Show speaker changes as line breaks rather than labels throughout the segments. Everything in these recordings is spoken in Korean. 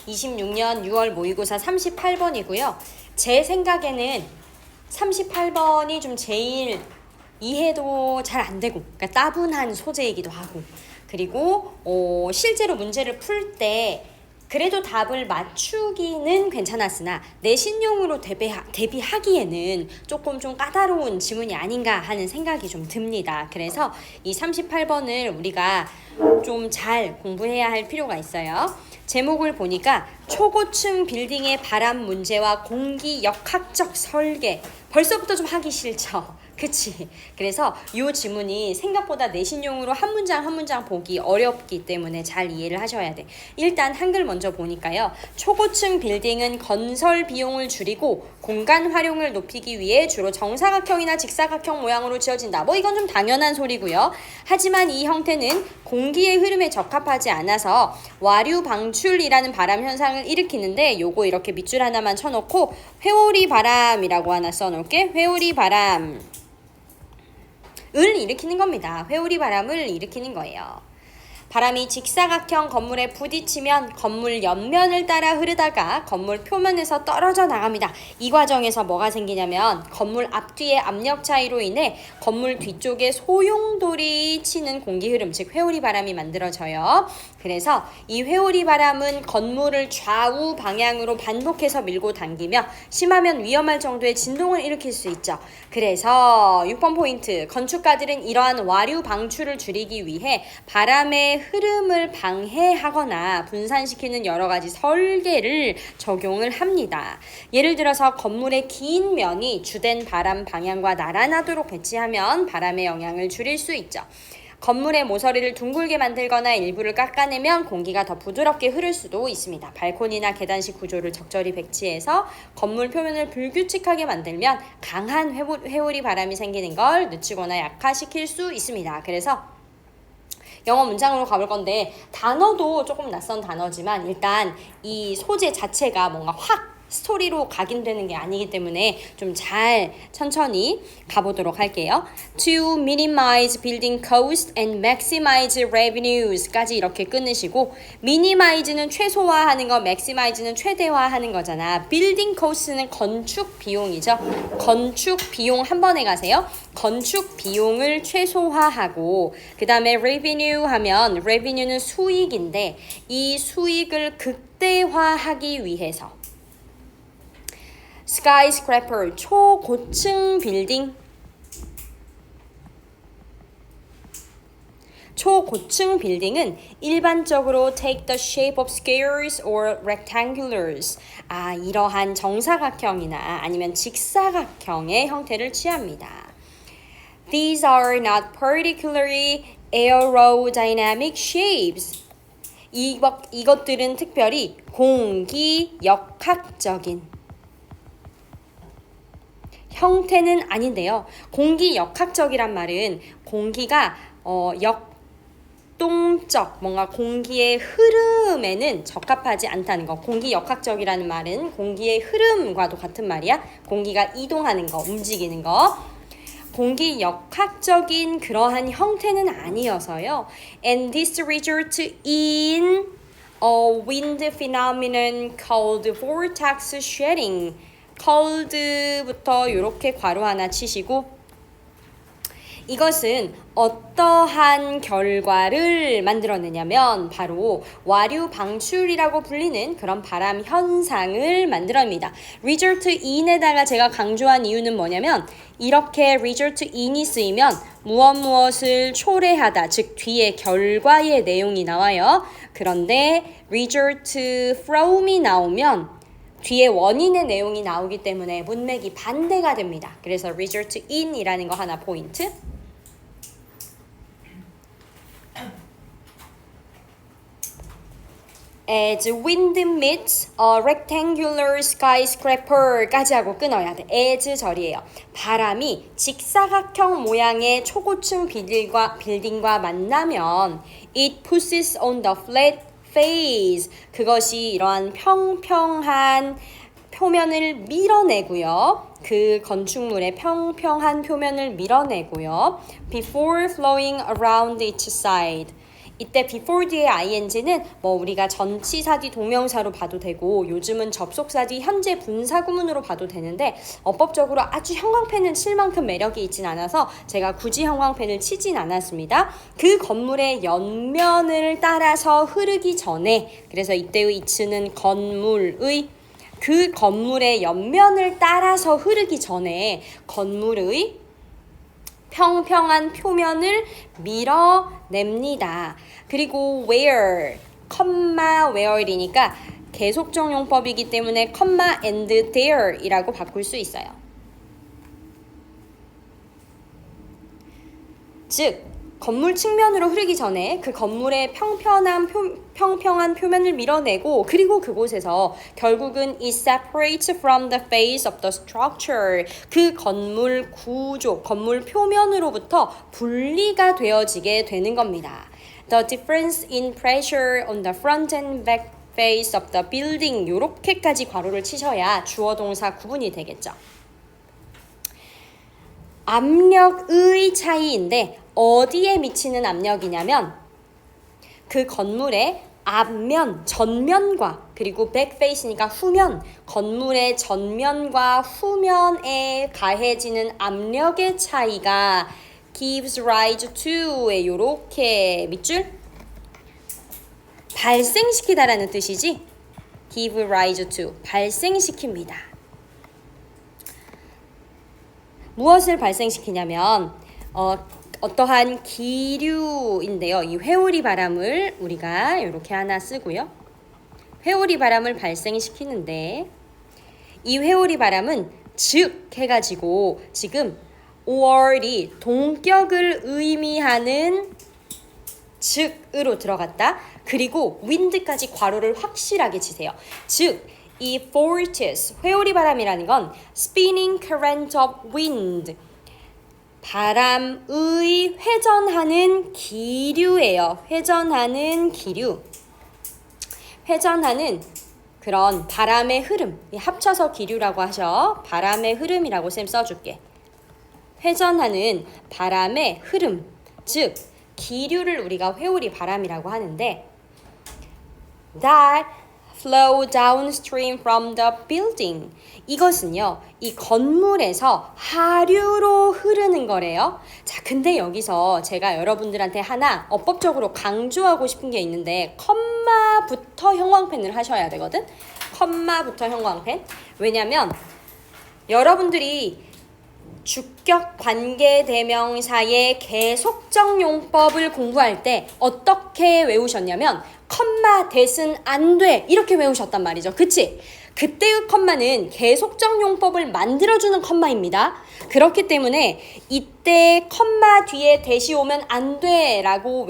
(26년 6월) 모의고사 38번이고요. 제 생각에는 38번이 좀 제일 이해도 잘 안 되고, 그러니까 따분한 소재이기도 하고, 그리고 실제로 문제를 풀 때 그래도 답을 맞추기는 괜찮았으나 내신용으로 대비하기에는 조금 좀 까다로운 지문이 아닌가 하는 생각이 좀 듭니다. 그래서 이 38번을 우리가 좀 잘 공부해야 할 필요가 있어요. 제목을 보니까 초고층 빌딩의 바람 문제와 공기 역학적 설계. 벌써부터 좀 하기 싫죠? 그치? 그래서 이 지문이 생각보다 내신용으로 한 문장 한 문장 보기 어렵기 때문에 잘 이해를 하셔야 돼. 일단 한글 먼저 보니까요. 초고층 빌딩은 건설 비용을 줄이고 공간 활용을 높이기 위해 주로 정사각형이나 직사각형 모양으로 지어진다. 뭐 이건 좀 당연한 소리고요. 하지만 이 형태는 공기의 흐름에 적합하지 않아서 와류 방출이라는 바람 현상을 일으키는데, 요거 이렇게 밑줄 하나만 쳐놓고 회오리 바람이라고 하나 써놓을게. 회오리 바람 을 일으키는 겁니다. 회오리 바람을 일으키는 거예요. 바람이 직사각형 건물에 부딪히면 건물 옆면을 따라 흐르다가 건물 표면에서 떨어져 나갑니다. 이 과정에서 뭐가 생기냐면 건물 앞뒤의 압력 차이로 인해 건물 뒤쪽에 소용돌이 치는 공기 흐름, 즉 회오리 바람이 만들어져요. 그래서 이 회오리 바람은 건물을 좌우 방향으로 반복해서 밀고 당기며 심하면 위험할 정도의 진동을 일으킬 수 있죠. 그래서 6번 포인트, 건축가들은 이러한 와류 방출을 줄이기 위해 바람의 흐름을 방해하거나 분산시키는 여러 가지 설계를 적용을 합니다. 예를 들어서 건물의 긴 면이 주된 바람 방향과 나란하도록 배치하면 바람의 영향을 줄일 수 있죠. 건물의 모서리를 둥글게 만들거나 일부를 깎아내면 공기가 더 부드럽게 흐를 수도 있습니다. 발코니나 계단식 구조를 적절히 배치해서 건물 표면을 불규칙하게 만들면 강한 회오리 바람이 생기는 걸 늦추거나 약화시킬 수 있습니다. 그래서 영어 문장으로 가볼 건데, 단어도 조금 낯선 단어지만 일단 이 소재 자체가 뭔가 확 스토리로 각인되는 게 아니기 때문에 좀 잘 천천히 가보도록 할게요. To minimize building cost and maximize revenues까지 이렇게 끊으시고, minimize는 최소화하는 거, maximize는 최대화하는 거잖아. building cost는 건축 비용이죠. 건축 비용 한 번에 가세요. 건축 비용을 최소화하고, 그 다음에 revenue 하면 revenue는 수익인데 이 수익을 극대화하기 위해서 skyscraper, 초고층 빌딩, 초고층 빌딩은 일반적으로 take the shape of squares or rectangulars. 이러한 정사각형이나 아니면 직사각형의 형태를 취합니다. These are not particularly aerodynamic shapes. 이것들은 특별히 공기 역학적인 형태는 아닌데요. 공기 역학적이란 말은 공기가 역동적, 뭔가 공기의 흐름에는 적합하지 않다는 거. 공기 역학적이라는 말은 공기의 흐름과도 같은 말이야. 공기가 이동하는 거, 움직이는 거. 공기 역학적인 그러한 형태는 아니어서요. And this results in a wind phenomenon called vortex shedding. cold부터 이렇게 괄호 하나 치시고, 이것은 어떠한 결과를 만들어내냐면 바로 와류 방출이라고 불리는 그런 바람 현상을 만들어냅니다. result in에다가 제가 강조한 이유는 뭐냐면, 이렇게 result in이 쓰이면 무엇을 초래하다, 즉 뒤에 결과의 내용이 나와요. 그런데 result from이 나오면 뒤에 원인의 내용이 나오기 때문에 문맥이 반대가 됩니다. 그래서 result in이라는 거 하나 포인트. As wind meets a rectangular skyscraper까지 하고 끊어야 돼. as 절이에요. 바람이 직사각형 모양의 초고층 빌딩과 만나면 it pushes on the flat face. 그것이 이러한 평평한 표면을 밀어내고요. 그 건축물의 평평한 표면을 밀어내고요. Before flowing around each side. 이때 before 뒤의 ing는 뭐 우리가 전치사 뒤 동명사로 봐도 되고 요즘은 접속사 뒤 현재 분사 구문으로 봐도 되는데 어법적으로 아주 형광펜을 칠 만큼 매력이 있진 않아서 제가 굳이 형광펜을 치진 않았습니다. 그 건물의 옆면을 따라서 흐르기 전에, 그래서 이때의 it는 건물의, 그 건물의 옆면을 따라서 흐르기 전에 건물의 평평한 표면을 밀어냅니다. 그리고 where, where이니까 계속적 용법이기 때문에 and there 이라고 바꿀 수 있어요. 즉 건물 측면으로 흐르기 전에 그 건물의 평평한 표면을 밀어내고, 그리고 그곳에서 결국은 it separates from the face of the structure, 그 건물 구조, 건물 표면으로부터 분리가 되어지게 되는 겁니다. The difference in pressure on the front and back face of the building, 요렇게까지 괄호를 치셔야 주어 동사 구분이 되겠죠. 압력의 차이인데 어디에 미치는 압력이냐면 그 건물의 앞면, 전면과, 그리고 백페이스니까 후면, 건물의 전면과 후면에 가해지는 압력의 차이가 gives rise to에 요렇게 밑줄 발생시키다라는 뜻이지. give rise to, 발생시킵니다. 무엇을 발생시키냐면 어떠한 기류인데요. 이 회오리 바람을 우리가 이렇게 하나 쓰고요. 회오리 바람을 발생시키는데 이 회오리 바람은 즉 해가지고 지금 5월이 동격을 의미하는 즉으로 들어갔다. 그리고 wind까지 괄호를 확실하게 치세요. 즉 이 forces, 회오리 바람이라는 건 spinning current of wind, 바람의 회전하는 기류예요. 회전하는 기류. 회전하는 그런 바람의 흐름. 합쳐서 기류라고 하셔. 바람의 흐름이라고 쌤 써줄게. 회전하는 바람의 흐름. 즉 기류를 우리가 회오리 바람이라고 하는데 that flow downstream from the building. 이것은요, 이 건물에서 하류로 흐르는 거래요. 자, 근데 여기서 제가 여러분들한테 하나 어법적으로 강조하고 싶은 게 있는데 컴마부터 형광펜을 하셔야 되거든. 컴마부터 형광펜. 왜냐면 여러분들이 주격 관계 대명사의 계속적 용법을 공부할 때 어떻게 외우셨냐면 컴마 대신 안 돼 이렇게 외우셨단 말이죠. 그치? 그때의 컴마는 계속적 용법을 만들어주는 컴마입니다. 그렇기 때문에 이때 컴마 뒤에 대시 오면 안 돼 라고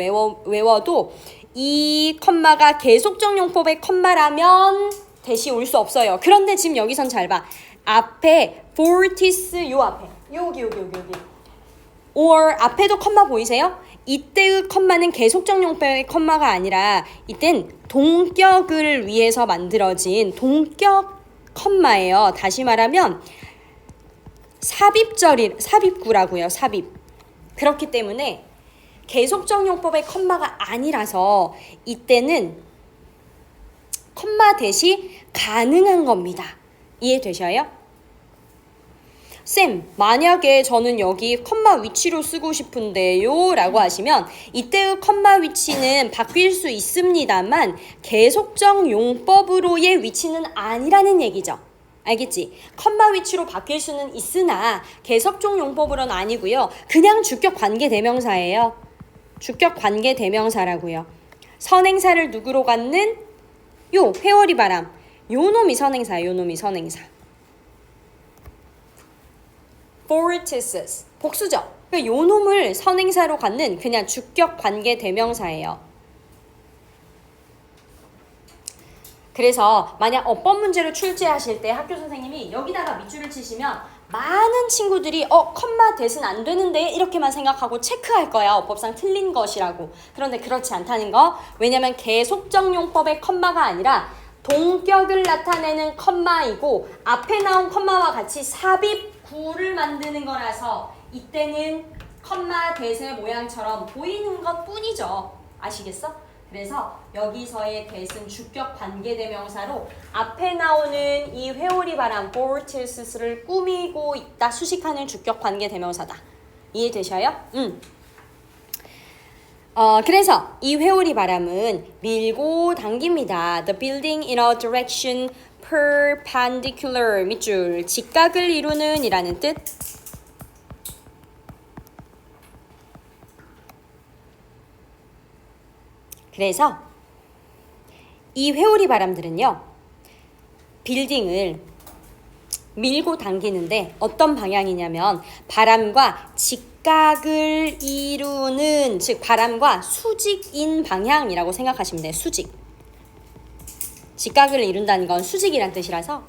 외워도 이 컴마가 계속적 용법의 컴마라면 대시 올 수 없어요. 그런데 지금 여기선 잘 봐. 앞에 fortis 요 앞에 여기 or 앞에도 컴마 보이세요? 이때의 컴마는 계속적 용법의 컴마가 아니라 이땐 동격을 위해서 만들어진 동격 컴마예요. 다시 말하면 삽입구라고요. 삽입. 그렇기 때문에 계속적 용법의 컴마가 아니라서 이때는 컴마 대시 가능한 겁니다. 이해되셔요? 쌤, 만약에 저는 여기 컴마 위치로 쓰고 싶은데요 라고 하시면 이때의 컴마 위치는 바뀔 수 있습니다만 계속적 용법으로의 위치는 아니라는 얘기죠. 알겠지? 컴마 위치로 바뀔 수는 있으나 계속적 용법으로는 아니고요. 그냥 주격 관계 대명사예요. 주격 관계 대명사라고요. 선행사를 누구로 갖는? 요 회오리 바람. 요 놈이 선행사예요. 요 놈이 선행사. fortises 복수죠. 그러니까 요 놈을 선행사로 갖는 그냥 주격 관계 대명사예요. 그래서 만약 어법 문제로 출제하실 때 학교 선생님이 여기다가 밑줄을 치시면 많은 친구들이 컴마 대신 안 되는데 이렇게만 생각하고 체크할 거야. 어법상 틀린 것이라고. 그런데 그렇지 않다는 거. 왜냐면 계속적 용법의 컴마가 아니라 동격을 나타내는 컴마이고 앞에 나온 컴마와 같이 삽입구를 만드는 거라서 이때는 컴마 대세 모양처럼 보이는 것 뿐이죠. 아시겠어? 그래서 여기서의 that은 주격 관계대명사로 앞에 나오는 이 회오리 바람 vortices를 꾸미고 있다 수식하는 주격 관계대명사다. 이해되셔요? 그래서 이 회오리 바람은 밀고 당깁니다. The building in a direction perpendicular 밑줄 직각을 이루는 이라는 뜻. 그래서 이 회오리 바람들은요. 빌딩을 밀고 당기는데 어떤 방향이냐면 바람과 직각을 이루는 즉 바람과 수직인 방향이라고 생각하시면 돼요. 수직. 직각을 이룬다는 건 수직이란 뜻이라서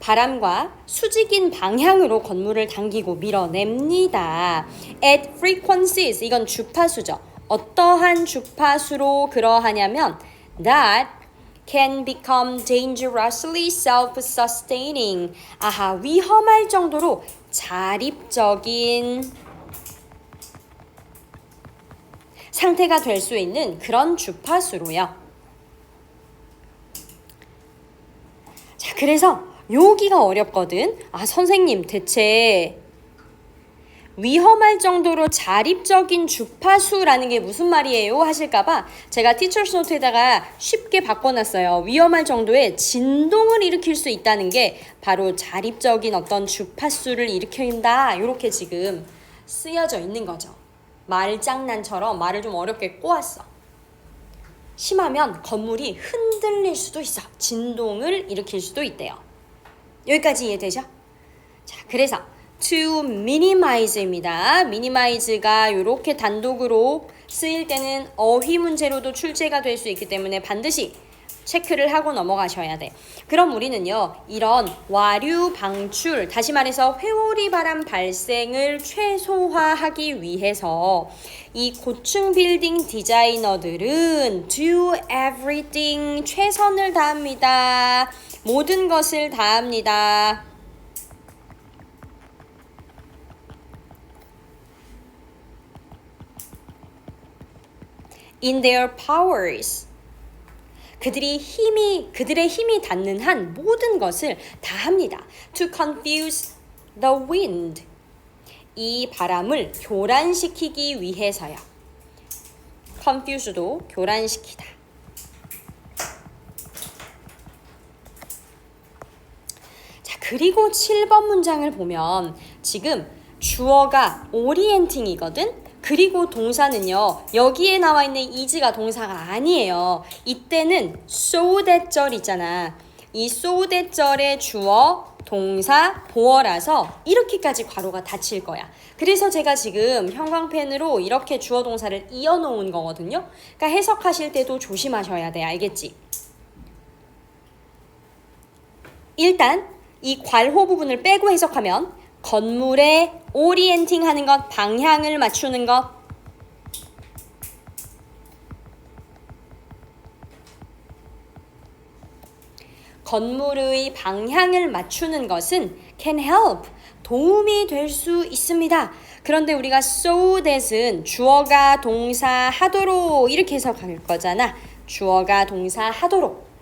바람과 수직인 방향으로 건물을 당기고 밀어냅니다. At frequencies 이건 주파수죠. 어떠한 주파수로 그러하냐면 that can become dangerously self-sustaining. 아하, 위험할 정도로 자립적인 상태가 될 수 있는 그런 주파수로요. 자, 그래서 여기가 어렵거든. 아, 선생님, 대체 위험할 정도로 자립적인 주파수라는 게 무슨 말이에요? 하실까봐 제가 티처스 노트에다가 쉽게 바꿔놨어요. 위험할 정도의 진동을 일으킬 수 있다는 게 바로 자립적인 어떤 주파수를 일으킨다. 이렇게 지금 쓰여져 있는 거죠. 말장난처럼 말을 좀 어렵게 꼬았어. 심하면 건물이 흔들릴 수도 있어. 진동을 일으킬 수도 있대요. 여기까지 이해되죠? 자, 그래서 to minimize입니다. minimize가 이렇게 단독으로 쓰일 때는 어휘 문제로도 출제가 될 수 있기 때문에 반드시 체크를 하고 넘어가셔야 돼. 그럼 우리는요. 이런 와류 방출, 다시 말해서 회오리 바람 발생을 최소화하기 위해서 이 고층 빌딩 디자이너들은 do everything, 최선을 다합니다. 모든 것을 다합니다. in their powers. 그들의 힘이 닿는 한 모든 것을 다 합니다. to confuse the wind. 이 바람을 교란시키기 위해서요. confuse도 교란시키다. 자, 그리고 7번 문장을 보면 지금 주어가 orienting이거든. 그리고 동사는요. 여기에 나와 있는 is가 동사가 아니에요. 이때는 so that 절 있잖아. 이 so that 절의 주어, 동사, 보어라서 이렇게까지 괄호가 닫힐 거야. 그래서 제가 지금 형광펜으로 이렇게 주어 동사를 이어놓은 거거든요. 그러니까 해석하실 때도 조심하셔야 돼. 알겠지? 일단 이 괄호 부분을 빼고 해석하면 건물에 오리엔팅 하는 것, 방향을 맞추는 것. 건물의 방향을 맞추는 것은 can help, 도움이 될 수 있습니다. 그런데 우리가 so that은 주어가 동사 하도록 이렇게 해석할 거잖아. 주어가 동사 하도록.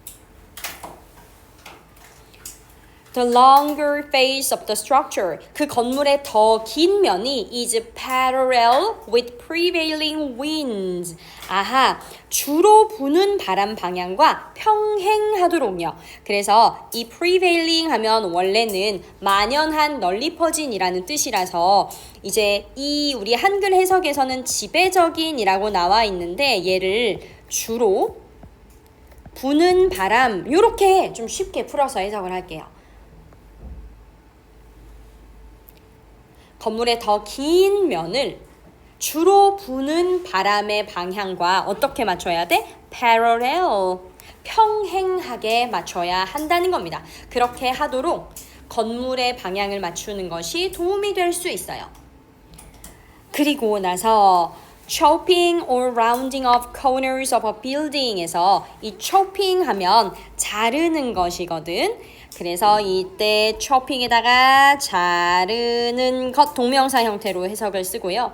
The longer face of the structure. 그 건물의 더 긴 면이 is parallel with prevailing winds. 아하, 주로 부는 바람 방향과 평행하도록요. 그래서 이 prevailing 하면 원래는 만연한 널리 퍼진이라는 뜻이라서 이제 이 우리 한글 해석에서는 지배적인이라고 나와 있는데 얘를 주로 부는 바람 이렇게 좀 쉽게 풀어서 해석을 할게요. 건물의 더 긴 면을 주로 부는 바람의 방향과 어떻게 맞춰야 돼? parallel, 평행하게 맞춰야 한다는 겁니다. 그렇게 하도록 건물의 방향을 맞추는 것이 도움이 될 수 있어요. 그리고 나서 chopping or rounding off corners of a building에서 이 chopping 하면 자르는 것이거든. 그래서 이때 chopping에다가 자르는 것 동명사 형태로 해석을 쓰고요.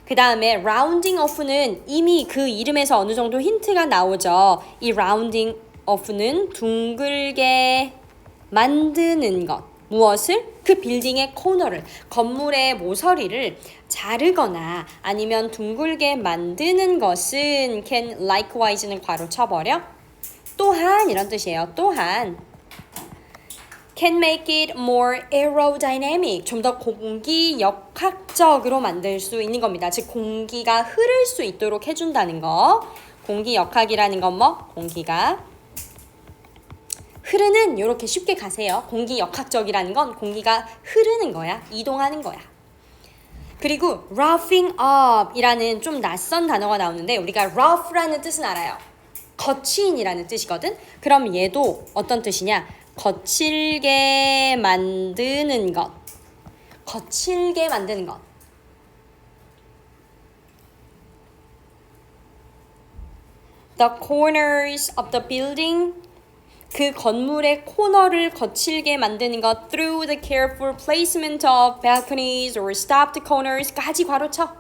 그 다음에 rounding off는 이미 그 이름에서 어느 정도 힌트가 나오죠. 이 rounding off는 둥글게 만드는 것. 무엇을? 그 빌딩의 코너를, 건물의 모서리를 자르거나 아니면 둥글게 만드는 것은 can likewise는 괄호 쳐버려. 또한 이런 뜻이에요. 또한 can make it more aerodynamic. 좀 더 공기 역학적으로 만들 수 있는 겁니다. 즉 공기가 흐를 수 있도록 해준다는 거. 공기 역학이라는 건 뭐? 공기가 흐르는, 이렇게 쉽게 가세요. 공기 역학적이라는 건 공기가 흐르는 거야. 이동하는 거야. 그리고 roughing up 이라는 좀 낯선 단어가 나오는데 우리가 rough라는 뜻은 알아요. 거친이라는 뜻이거든. 그럼 얘도 어떤 뜻이냐? 거칠게 만드는 것. 거칠게 만드는 것. The corners of the building, 그 건물의 코너를 거칠게 만드는 것 through the careful placement of balconies or stopped corners까지 괄호쳐.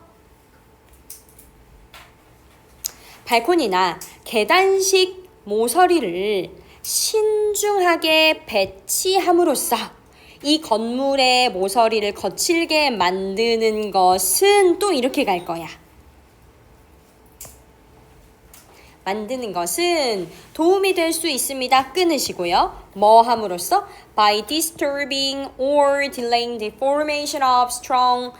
발코니나 계단식 모서리를 신중하게 배치함으로써 이 건물의 모서리를 거칠게 만드는 것은 또 이렇게 갈 거야. 만드는 것은 도움이 될 수 있습니다. 끊으시고요. 뭐 함으로써? By disturbing or delaying the formation of strong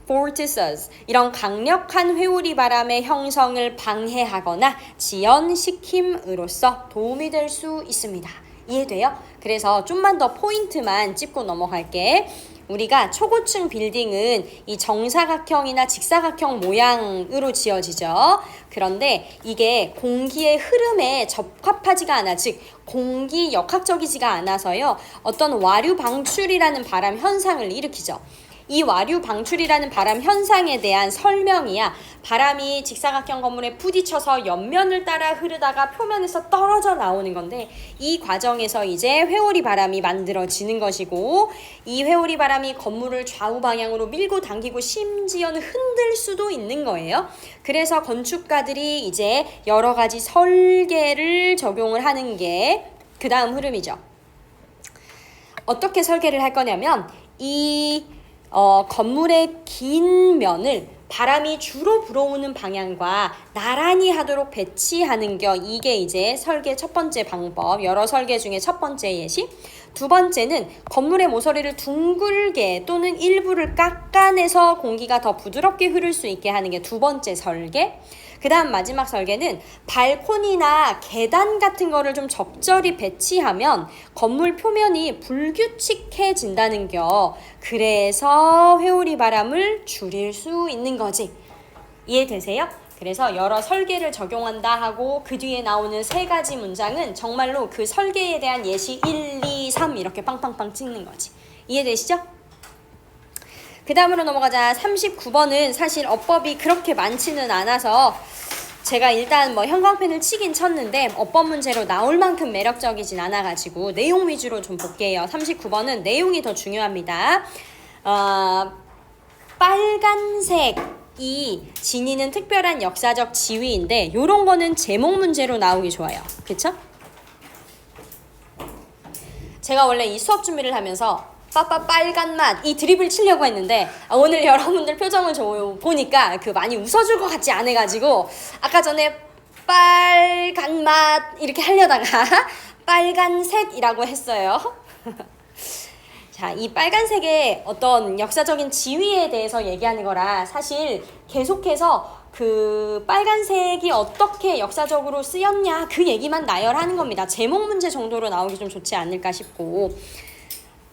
vortices. 이런 강력한 회오리 바람의 형성을 방해하거나 지연시킴으로써 도움이 될 수 있습니다. 이해돼요? 그래서 좀만 더 포인트만 짚고 넘어갈게. 우리가 초고층 빌딩은 이 정사각형이나 직사각형 모양으로 지어지죠. 그런데 이게 공기의 흐름에 적합하지가 않아, 즉 공기 역학적이지가 않아서요. 어떤 와류 방출이라는 바람 현상을 일으키죠. 이 와류 방출이라는 바람 현상에 대한 설명이야. 바람이 직사각형 건물에 부딪혀서 옆면을 따라 흐르다가 표면에서 떨어져 나오는 건데 이 과정에서 이제 회오리 바람이 만들어지는 것이고 이 회오리 바람이 건물을 좌우 방향으로 밀고 당기고 심지어는 흔들 수도 있는 거예요. 그래서 건축가들이 이제 여러 가지 설계를 적용을 하는 게 그 다음 흐름이죠. 어떻게 설계를 할 거냐면 이 건물의 긴 면을 바람이 주로 불어오는 방향과 나란히 하도록 배치하는 겨. 이게 이제 설계 첫 번째 방법, 여러 설계 중에 첫 번째 예시. 두 번째는 건물의 모서리를 둥글게 또는 일부를 깎아내서 공기가 더 부드럽게 흐를 수 있게 하는 게 두 번째 설계. 그 다음 마지막 설계는 발코니나 계단 같은 거를 좀 적절히 배치하면 건물 표면이 불규칙해진다는 겨. 그래서 회오리 바람을 줄일 수 있는 거지. 이해되세요? 그래서 여러 설계를 적용한다 하고 그 뒤에 나오는 세 가지 문장은 정말로 그 설계에 대한 예시 1, 2, 3 이렇게 빵빵빵 찍는 거지. 이해되시죠? 그 다음으로 넘어가자. 39번은 사실 어법이 그렇게 많지는 않아서 제가 일단 뭐 형광펜을 치긴 쳤는데 어법 문제로 나올 만큼 매력적이진 않아가지고 내용 위주로 좀 볼게요. 39번은 내용이 더 중요합니다. 빨간색이 지니는 특별한 역사적 지위인데 요런 거는 제목 문제로 나오기 좋아요. 그쵸? 제가 원래 이 수업 준비를 하면서 빨간 맛 이 드립을 치려고 했는데 오늘 여러분들 표정을 보니까 그 많이 웃어줄 것 같지 않아가지고 아까 전에 빨간 맛 이렇게 하려다가 빨간색이라고 했어요. 자, 이 빨간색의 어떤 역사적인 지위에 대해서 얘기하는 거라 사실 계속해서 그 빨간색이 어떻게 역사적으로 쓰였냐 그 얘기만 나열하는 겁니다. 제목 문제 정도로 나오기 좀 좋지 않을까 싶고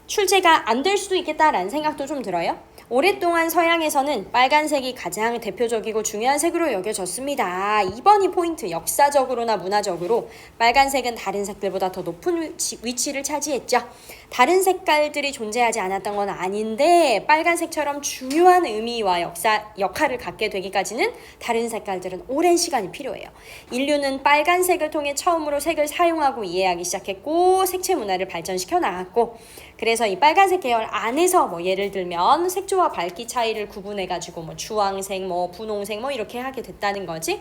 출제가 안 될 수도 있겠다라는 생각도 좀 들어요. 오랫동안 서양에서는 빨간색이 가장 대표적이고 중요한 색으로 여겨졌습니다. 2번이 포인트. 역사적으로나 문화적으로 빨간색은 다른 색들보다 더 높은 위치를 차지했죠. 다른 색깔들이 존재하지 않았던 건 아닌데 빨간색처럼 중요한 의미와 역할을 갖게 되기까지는 다른 색깔들은 오랜 시간이 필요해요. 인류는 빨간색을 통해 처음으로 색을 사용하고 이해하기 시작했고 색채 문화를 발전시켜 나갔고 그래서 이 빨간색 계열 안에서 뭐 예를 들면 색조 색조와 밝기 차이를 구분해가지고 뭐 주황색, 뭐 분홍색 뭐 이렇게 하게 됐다는 거지.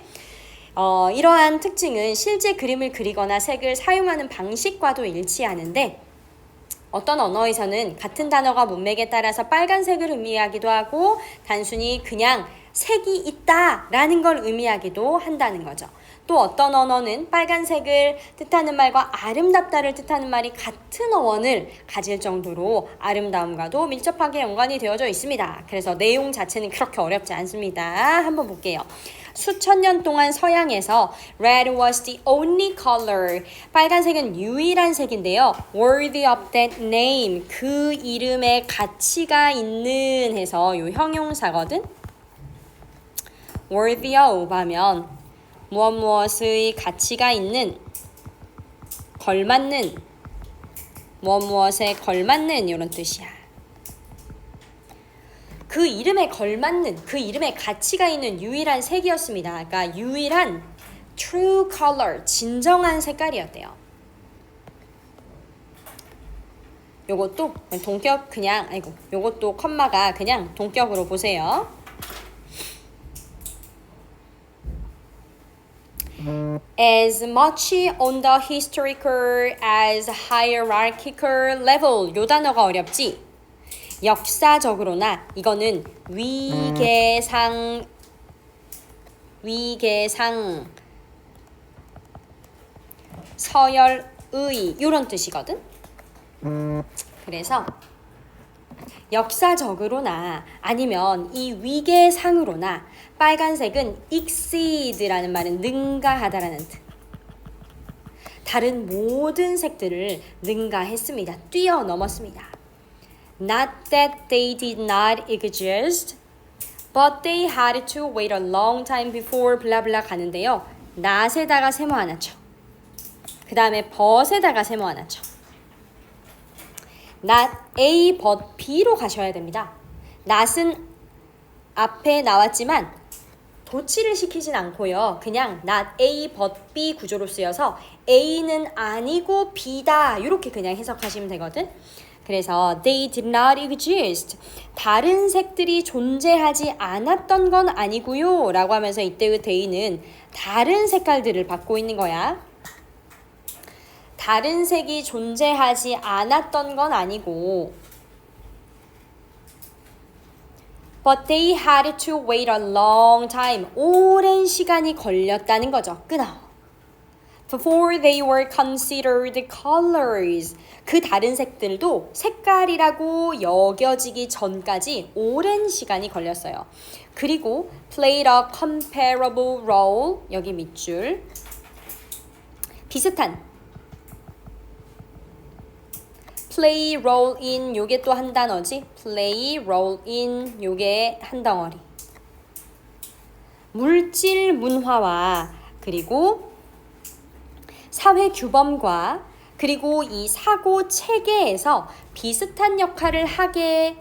이러한 특징은 실제 그림을 그리거나 색을 사용하는 방식과도 일치하는데 어떤 언어에서는 같은 단어가 문맥에 따라서 빨간색을 의미하기도 하고 단순히 그냥 색이 있다라는 걸 의미하기도 한다는 거죠. 또 어떤 언어는 빨간색을 뜻하는 말과 아름답다를 뜻하는 말이 같은 어원을 가질 정도로 아름다움과도 밀접하게 연관이 되어져 있습니다. 그래서 내용 자체는 그렇게 어렵지 않습니다. 한번 볼게요. 수천 년 동안 서양에서 red was the only color. 빨간색은 유일한 색인데요. worthy of that name. 그 이름에 가치가 있는 해서 요 형용사거든. worthy of 하면 무엇의 가치가 있는, 걸맞는, 무엇에 걸맞는 이런 뜻이야. 그 이름에 걸맞는, 그 이름에 가치가 있는 유일한 색이었습니다. 그러니까 유일한 true color, 진정한 색깔이었대요. 요것도 동격 그냥, 요것도 컴마가 그냥 동격으로 보세요. As much on the historical as hierarchical level. 요 단어가 어렵지? 역사적으로나 이거는 위계상 서열의 이런 뜻이거든. 그래서 역사적으로나 아니면 이 위계상으로나 빨간색은 exceed라는 말은 능가하다라는 뜻. 다른 모든 색들을 능가했습니다. 뛰어넘었습니다. Not that they did not exist, but they had to wait a long time before 블라블라 가는데요. not에다가 세모 하나 쳐. 그 다음에 but에다가 세모 하나 쳐. not A, but B로 가셔야 됩니다. not은 앞에 나왔지만 도치를 시키진 않고요. 그냥 not A, but B 구조로 쓰여서 A는 아니고 B다 이렇게 그냥 해석하시면 되거든. 그래서 they did not exist. 다른 색들이 존재하지 않았던 건 아니고요 라고 하면서 이때의 they는 다른 색깔들을 받고 있는 거야. 다른 색이 존재하지 않았던 건 아니고 But they had to wait a long time. 오랜 시간이 걸렸다는 거죠. 끊어. Before they were considered colors. 그 다른 색들도 색깔이라고 여겨지기 전까지 오랜 시간이 걸렸어요. 그리고 played a comparable role. 여기 밑줄. 비슷한. play role in 요게 또 한 단어지. play role in 요게 한 덩어리. 물질 문화와 그리고 사회 규범과 그리고 이 사고 체계에서 비슷한 역할을 하게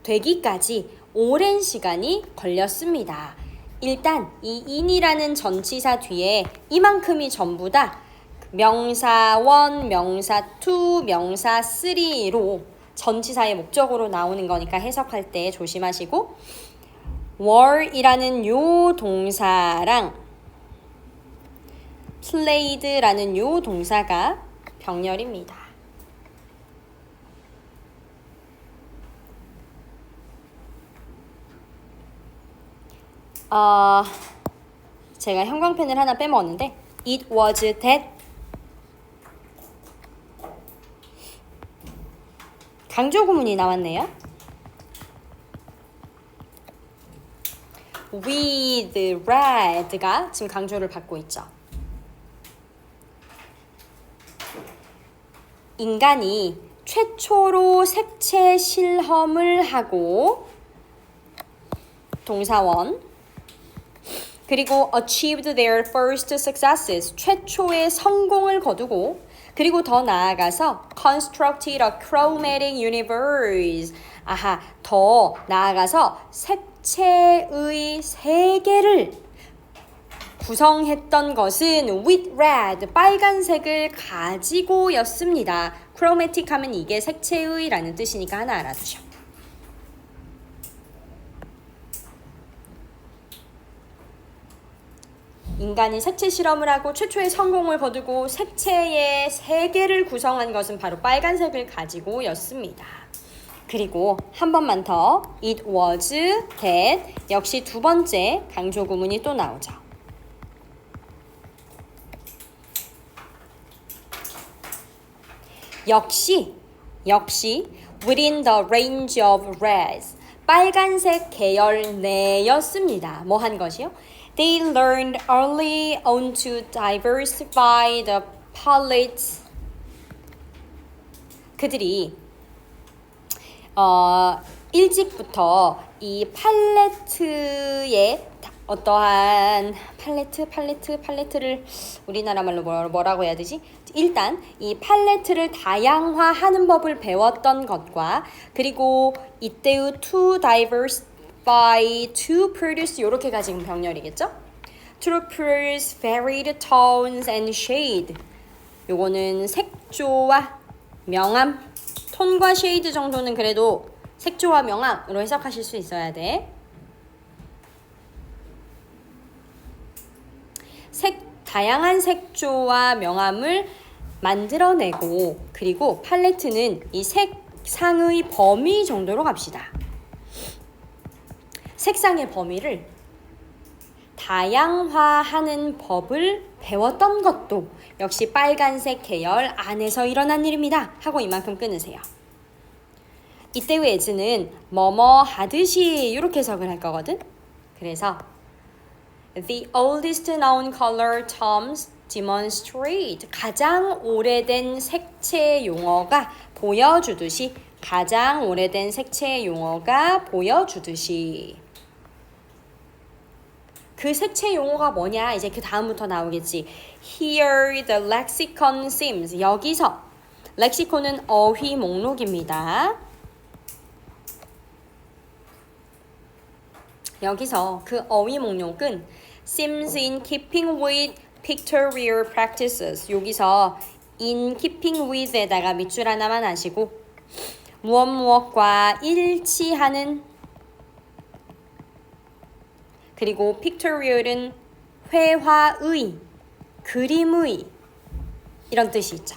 되기까지 오랜 시간이 걸렸습니다. 일단 이 in이라는 전치사 뒤에 이만큼이 전부 다 명사 1, 명사 2, 명사 3로 전치사의 목적으로 나오는 거니까 해석할 때 조심하시고 were이라는 요 동사랑 played라는 요 동사가 병렬입니다. 제가 형광펜을 하나 빼먹었는데 it was that 강조 구문이 나왔네요. with red가 지금 강조를 받고 있죠. 인간이 최초로 색채 실험을 하고 동사원 그리고 achieved their first successes 최초의 성공을 거두고 그리고 더 나아가서 constructed a chromatic universe 더 나아가서 색채의 세계를 구성했던 것은 with red, 빨간색을 가지고였습니다. chromatic 하면 이게 색채의 라는 뜻이니까 하나 알아두셔. 인간이 색채 실험을 하고 최초의 성공을 거두고 색채의 세계를 구성한 것은 바로 빨간색을 가지고였습니다. 그리고 한 번만 더 It was that 역시 두 번째 강조 구문이 또 나오죠. 역시 within the range of reds 빨간색 계열 내였습니다. 뭐 한 것이요? They learned early on to diversify the palettes. 그들이 일찍부터 이 팔레트의 어떠한 팔레트를 우리나라 말로 뭐라고 해야 되지? 일단 이 팔레트를 다양화하는 법을 배웠던 것과 그리고 이때의 to diversify, to produce 이렇게가 지금 병렬이겠죠? To produce varied tones and shade. 요거는 색조와 명암, 톤과 쉐이드 정도는 그래도 색조와 명암으로 해석하실 수 있어야 돼. 다양한 색조와 명암을 만들어내고 그리고 팔레트는 이 색상의 범위 정도로 갑시다. 색상의 범위를 다양화하는 법을 배웠던 것도 역시 빨간색 계열 안에서 일어난 일입니다. 하고 이만큼 끊으세요. 이때의 as는 뭐뭐 하듯이 이렇게 해석을 할 거거든. 그래서 The oldest known color terms demonstrate 가장 오래된 색채 용어가 보여주듯이 그 색채 용어가 뭐냐 이제 그 다음부터 나오겠지. Here the lexicon seems 여기서 렉시콘은 어휘 목록입니다. 여기서 그 어휘 목록은 seems in keeping with pictorial practices 여기서 in keeping with에다가 밑줄 하나만 하시고 무엇과 일치하는 그리고 pictorial은 회화의, 그림의 이런 뜻이 있죠.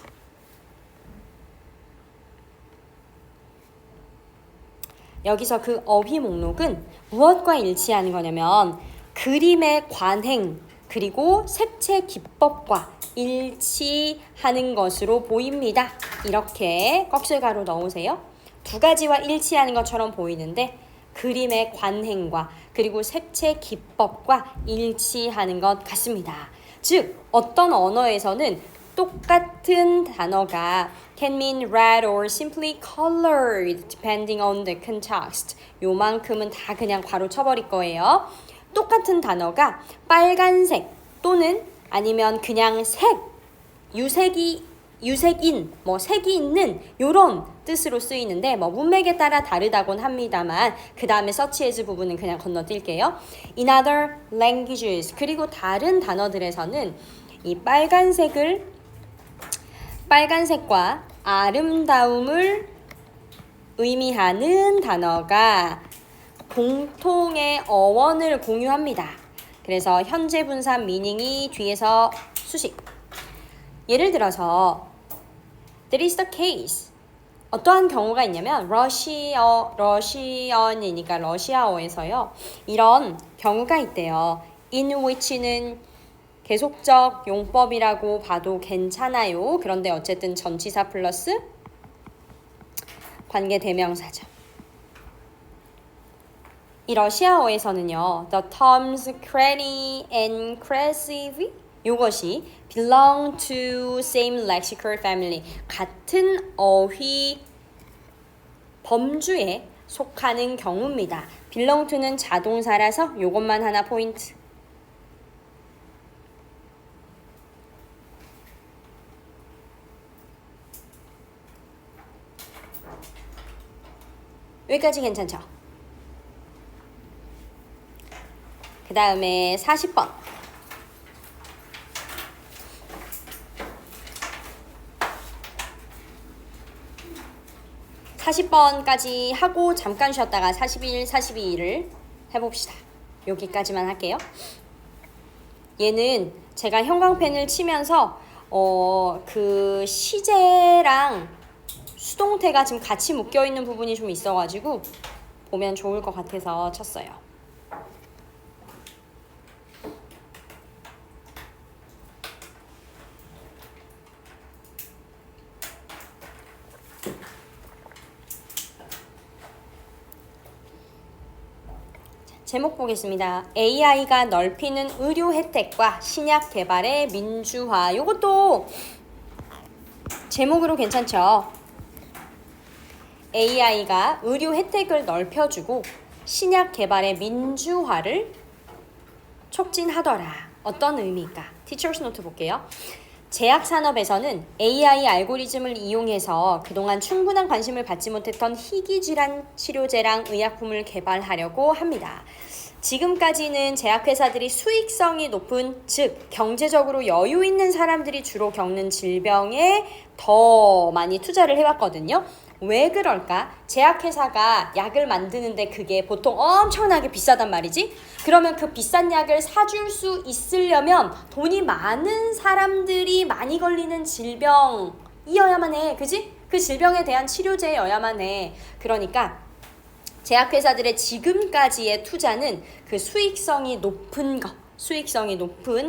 여기서 그 어휘 목록은 무엇과 일치하는 거냐면 그림의 관행 그리고 색채 기법과 일치하는 것으로 보입니다. 이렇게 꺽쇠가루 넣으세요. 두 가지와 일치하는 것처럼 보이는데 그림의 관행과 그리고 색채 기법과 일치하는 것 같습니다. 즉 어떤 언어에서는 똑같은 단어가 can mean red or simply colored depending on the context. 요만큼은 다 그냥 바로 쳐버릴 거예요. 똑같은 단어가 빨간색 또는 아니면 그냥 색, 유색인, 색이 있는 요런 뜻으로 쓰이는데 문맥에 따라 다르다곤 합니다만 그 다음에 search as 부분은 그냥 건너뛸게요. In other languages 그리고 다른 단어들에서는 이 빨간색과 아름다움을 의미하는 단어가 공통의 어원을 공유합니다. 그래서 현재 분사 미닝이 뒤에서 수식. 예를 들어서 That is the case. 어떠한 경우가 있냐면 러시아어니까 러시아어에서요. 이런 경우가 있대요. In which는 계속적 용법이라고 봐도 괜찮아요. 그런데 어쨌든 전치사 플러스 관계 대명사죠. 이 러시아어에서는요. The terms cranny and crasive 이것이 belong to same lexical family 같은 어휘 범주에 속하는 경우입니다. belong to는 자동사라서 이것만 하나 포인트. 여기까지 괜찮죠? 그 다음에 40번. (40번까지) 하고 잠깐 쉬었다가 41, 42를 해봅시다. 여기까지만 할게요. 얘는 제가 형광펜을 치면서 그 시제랑 수동태가 지금 같이 묶여 있는 부분이 좀 있어가지고 보면 좋을 것 같아서 쳤어요. 제목 보겠습니다. AI가 넓히는 의료 혜택과 신약 개발의 민주화. 이것도 제목으로 괜찮죠? AI가 의료 혜택을 넓혀주고 신약 개발의 민주화를 촉진하더라. 어떤 의미일까? 티처스 노트 볼게요. 제약산업에서는 AI 알고리즘을 이용해서 그동안 충분한 관심을 받지 못했던 희귀질환 치료제랑 의약품을 개발하려고 합니다. 지금까지는 제약회사들이 수익성이 높은, 즉 경제적으로 여유 있는 사람들이 주로 겪는 질병에 더 많이 투자를 해왔거든요. 왜 그럴까? 제약회사가 약을 만드는데 그게 보통 엄청나게 비싸단 말이지? 그러면 그 비싼 약을 사줄 수 있으려면 돈이 많은 사람들이 많이 걸리는 질병이어야만 해. 그지? 그 질병에 대한 치료제여야만 해. 그러니까 제약회사들의 지금까지의 투자는 그 수익성이 높은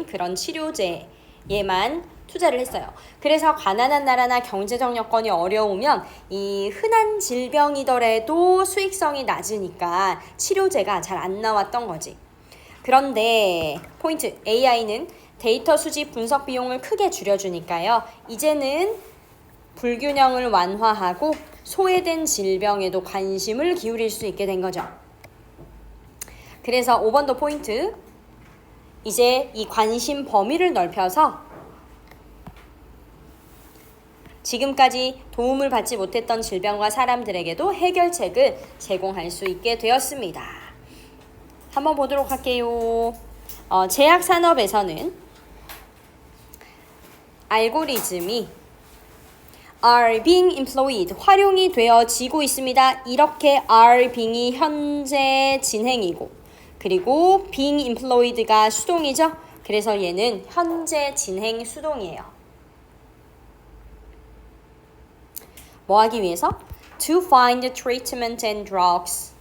그런 치료제에만 투자를 했어요. 그래서 가난한 나라나 경제적 여건이 어려우면 이 흔한 질병이더라도 수익성이 낮으니까 치료제가 잘 안 나왔던 거지. 그런데 포인트, AI는 데이터 수집 분석 비용을 크게 줄여주니까요. 이제는 불균형을 완화하고 소외된 질병에도 관심을 기울일 수 있게 된 거죠. 그래서 5번도 포인트, 이제 이 관심 범위를 넓혀서 지금까지 도움을 받지 못했던 질병과 사람들에게도 해결책을 제공할 수 있게 되었습니다. 한번 보도록 할게요. 제약산업에서는 알고리즘이 are being employed, 활용이 되어지고 있습니다. 이렇게 are being이 현재 진행이고, 그리고 being employed가 수동이죠. 그래서 얘는 현재 진행 수동이에요. 뭐 하기 위해서? To find treatment and drugs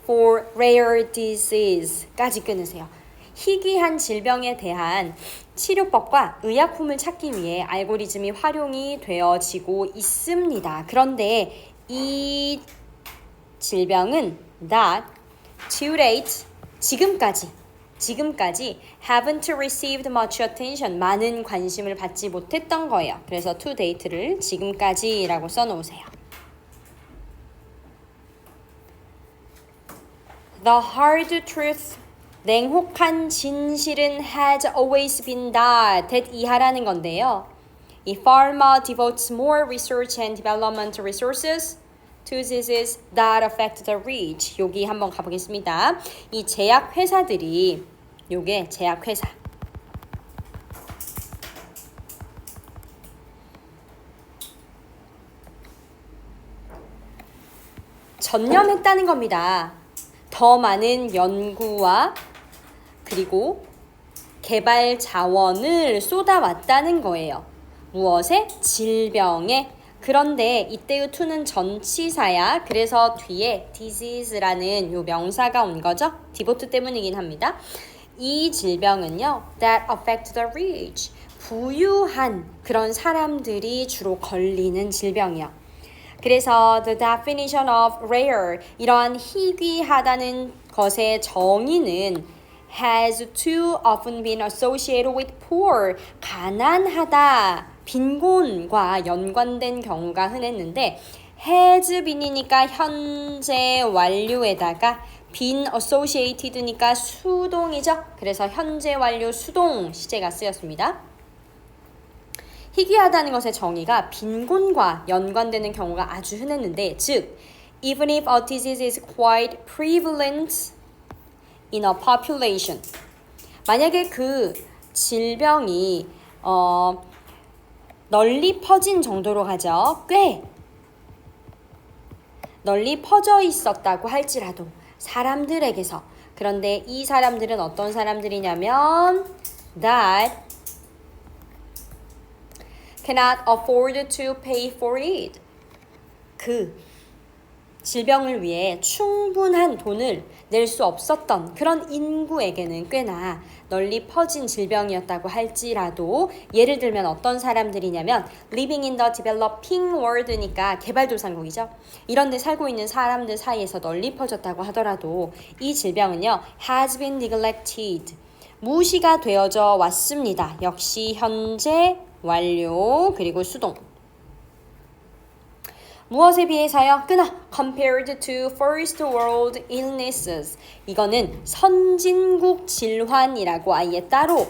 for rare disease까지 끊으세요. 희귀한 질병에 대한 치료법과 의약품을 찾기 위해 알고리즘이 활용이 되어지고 있습니다. 그런데 이 질병은 that to date, 지금까지 haven't received much attention, 많은 관심을 받지 못했던 거예요. 그래서 to date를 지금까지라고 써놓으세요. The hard truth, 냉혹한 진실은 has always been that 이하라는 건데요. 이 pharma devotes more research and development resources to diseases that affect the rich. 여기 한번 가보겠습니다. 이 제약회사들이, 요게 제약회사, 전념했다는 겁니다. 더 많은 연구와 그리고 개발 자원을 쏟아왔다는 거예요. 무엇에? 질병에. 그런데 이때의 to는 전치사야. 그래서 뒤에 disease라는 요 명사가 온 거죠. devote 때문이긴 합니다. 이 질병은요, that affect the rich, 부유한 그런 사람들이 주로 걸리는 질병이요. 그래서 the definition of rare, 이러한 희귀하다는 것의 정의는 has too often been associated with poor, 가난하다, 빈곤과 연관된 경우가 흔했는데 has been이니까 현재 완료에다가 been associated니까 수동이죠. 그래서 현재 완료 수동 시제가 쓰였습니다. 희귀하다는 것의 정의가 빈곤과 연관되는 경우가 아주 흔했는데, 즉 even if a disease is quite prevalent in a population, 만약에 그 질병이 널리 퍼진 정도로 가죠. 꽤 널리 퍼져 있었다고 할지라도 사람들에게서 그런데 이 사람들은 어떤 사람들이냐면 that cannot afford to pay for it. 그 질병을 위해 충분한 돈을 낼 수 없었던 그런 인구에게는 꽤나 널리 퍼진 질병이었다고 할지라도 예를 들면 어떤 사람들이냐면 living in the developing world니까 개발도상국이죠. 이런 데 살고 있는 사람들 사이에서 널리 퍼졌다고 하더라도 이 질병은요 has been neglected 무시가 되어져 왔습니다. 역시 현재 완료 그리고 수동 무엇에 비해서요? 끊어. Compared to first world illnesses. 이거는 선진국 질환이라고 아예 따로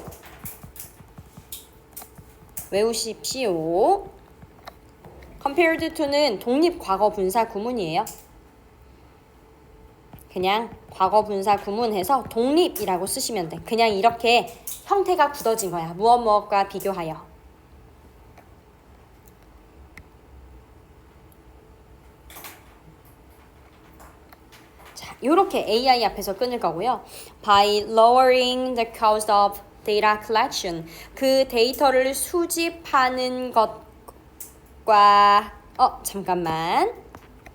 외우십시오. Compared to는 독립 과거 분사 구문이에요. 그냥 과거 분사 구문해서 독립이라고 쓰시면 돼. 그냥 이렇게 형태가 굳어진 거야. 무엇과 비교하여. 이렇게 AI 앞에서 끊을 거고요. By lowering the cost of data collection. 그 데이터를 수집하는 것과 잠깐만.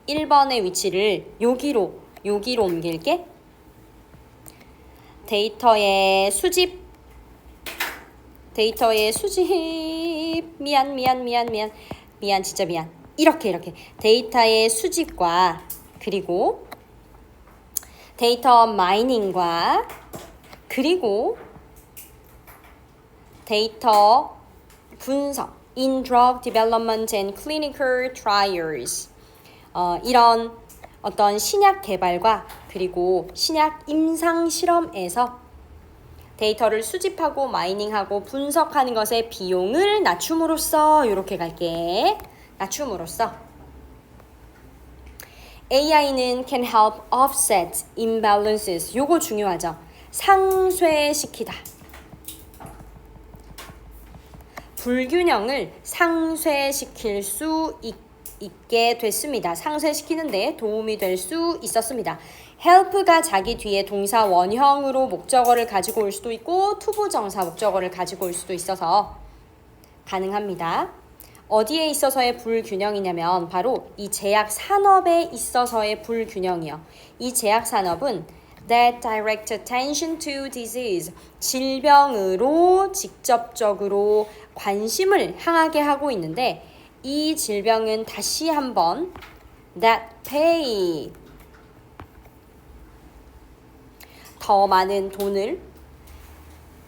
1번의 위치를 여기로 옮길게. 데이터의 수집 미안 진짜 미안. 이렇게 데이터의 수집과 그리고 데이터 마이닝과 그리고 데이터 분석 in drug development and clinical trials 이런 어떤 신약 개발과 그리고 신약 임상 실험에서 데이터를 수집하고 마이닝하고 분석하는 것의 비용을 낮춤으로써 이렇게 갈게. 낮춤으로써 AI는 can help offset imbalances. 요거 중요하죠. 상쇄시키다. 불균형을 상쇄시킬 수 있게 됐습니다. 상쇄시키는데 도움이 될 수 있었습니다. help가 자기 뒤에 동사 원형으로 목적어를 가지고 올 수도 있고 투부정사 목적어를 가지고 올 수도 있어서 가능합니다. 어디에 있어서의 불균형이냐면 바로 이 제약 산업에 있어서의 불균형이요. 이 제약 산업은 that direct attention to disease 질병으로 직접적으로 관심을 향하게 하고 있는데 이 질병은 다시 한번 that pay 더 많은 돈을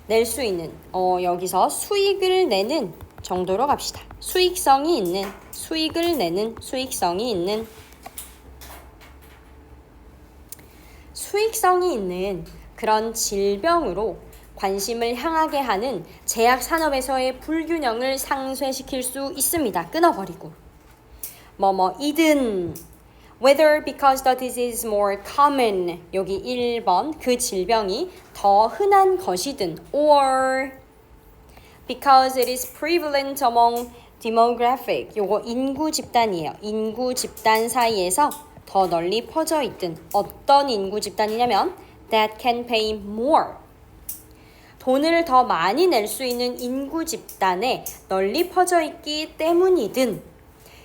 낼 수 있는 여기서 수익을 내는 정도로 갑시다. 수익성이 있는 수익을 내는 수익성이 있는 그런 질병으로 관심을 향하게 하는 제약 산업에서의 불균형을 상쇄시킬 수 있습니다. 끊어버리고 뭐뭐이든 whether because the disease is more common 여기 1번 그 질병이 더 흔한 것이든 or because it is prevalent among demographic 요거 인구 집단이에요. 인구 집단 사이에서 더 널리 퍼져 있든 어떤 인구 집단이냐면 that can pay more 돈을 더 많이 낼 수 있는 인구 집단에 널리 퍼져 있기 때문이든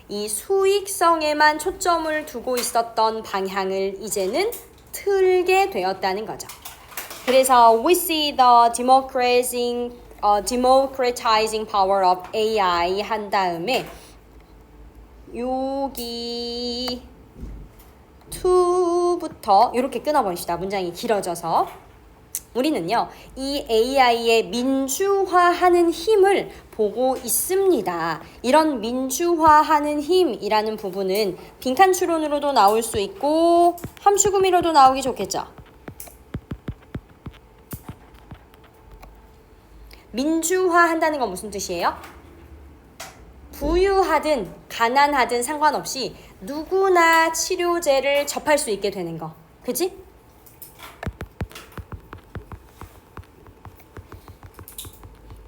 이 수익성에만 초점을 두고 있었던 방향을 이제는 틀게 되었다는 거죠. 그래서 we see the democratizing power of AI 한 다음에 여기 to부터 이렇게 끊어버립시다. 문장이 길어져서 우리는요 이 AI의 민주화하는 힘을 보고 있습니다. 이런 민주화하는 힘이라는 부분은 빈칸 추론으로도 나올 수 있고 함수구미로도 나오기 좋겠죠. 민주화한다는 건 무슨 뜻이에요? 부유하든 가난하든 상관없이 누구나 치료제를 접할 수 있게 되는 거. 그치?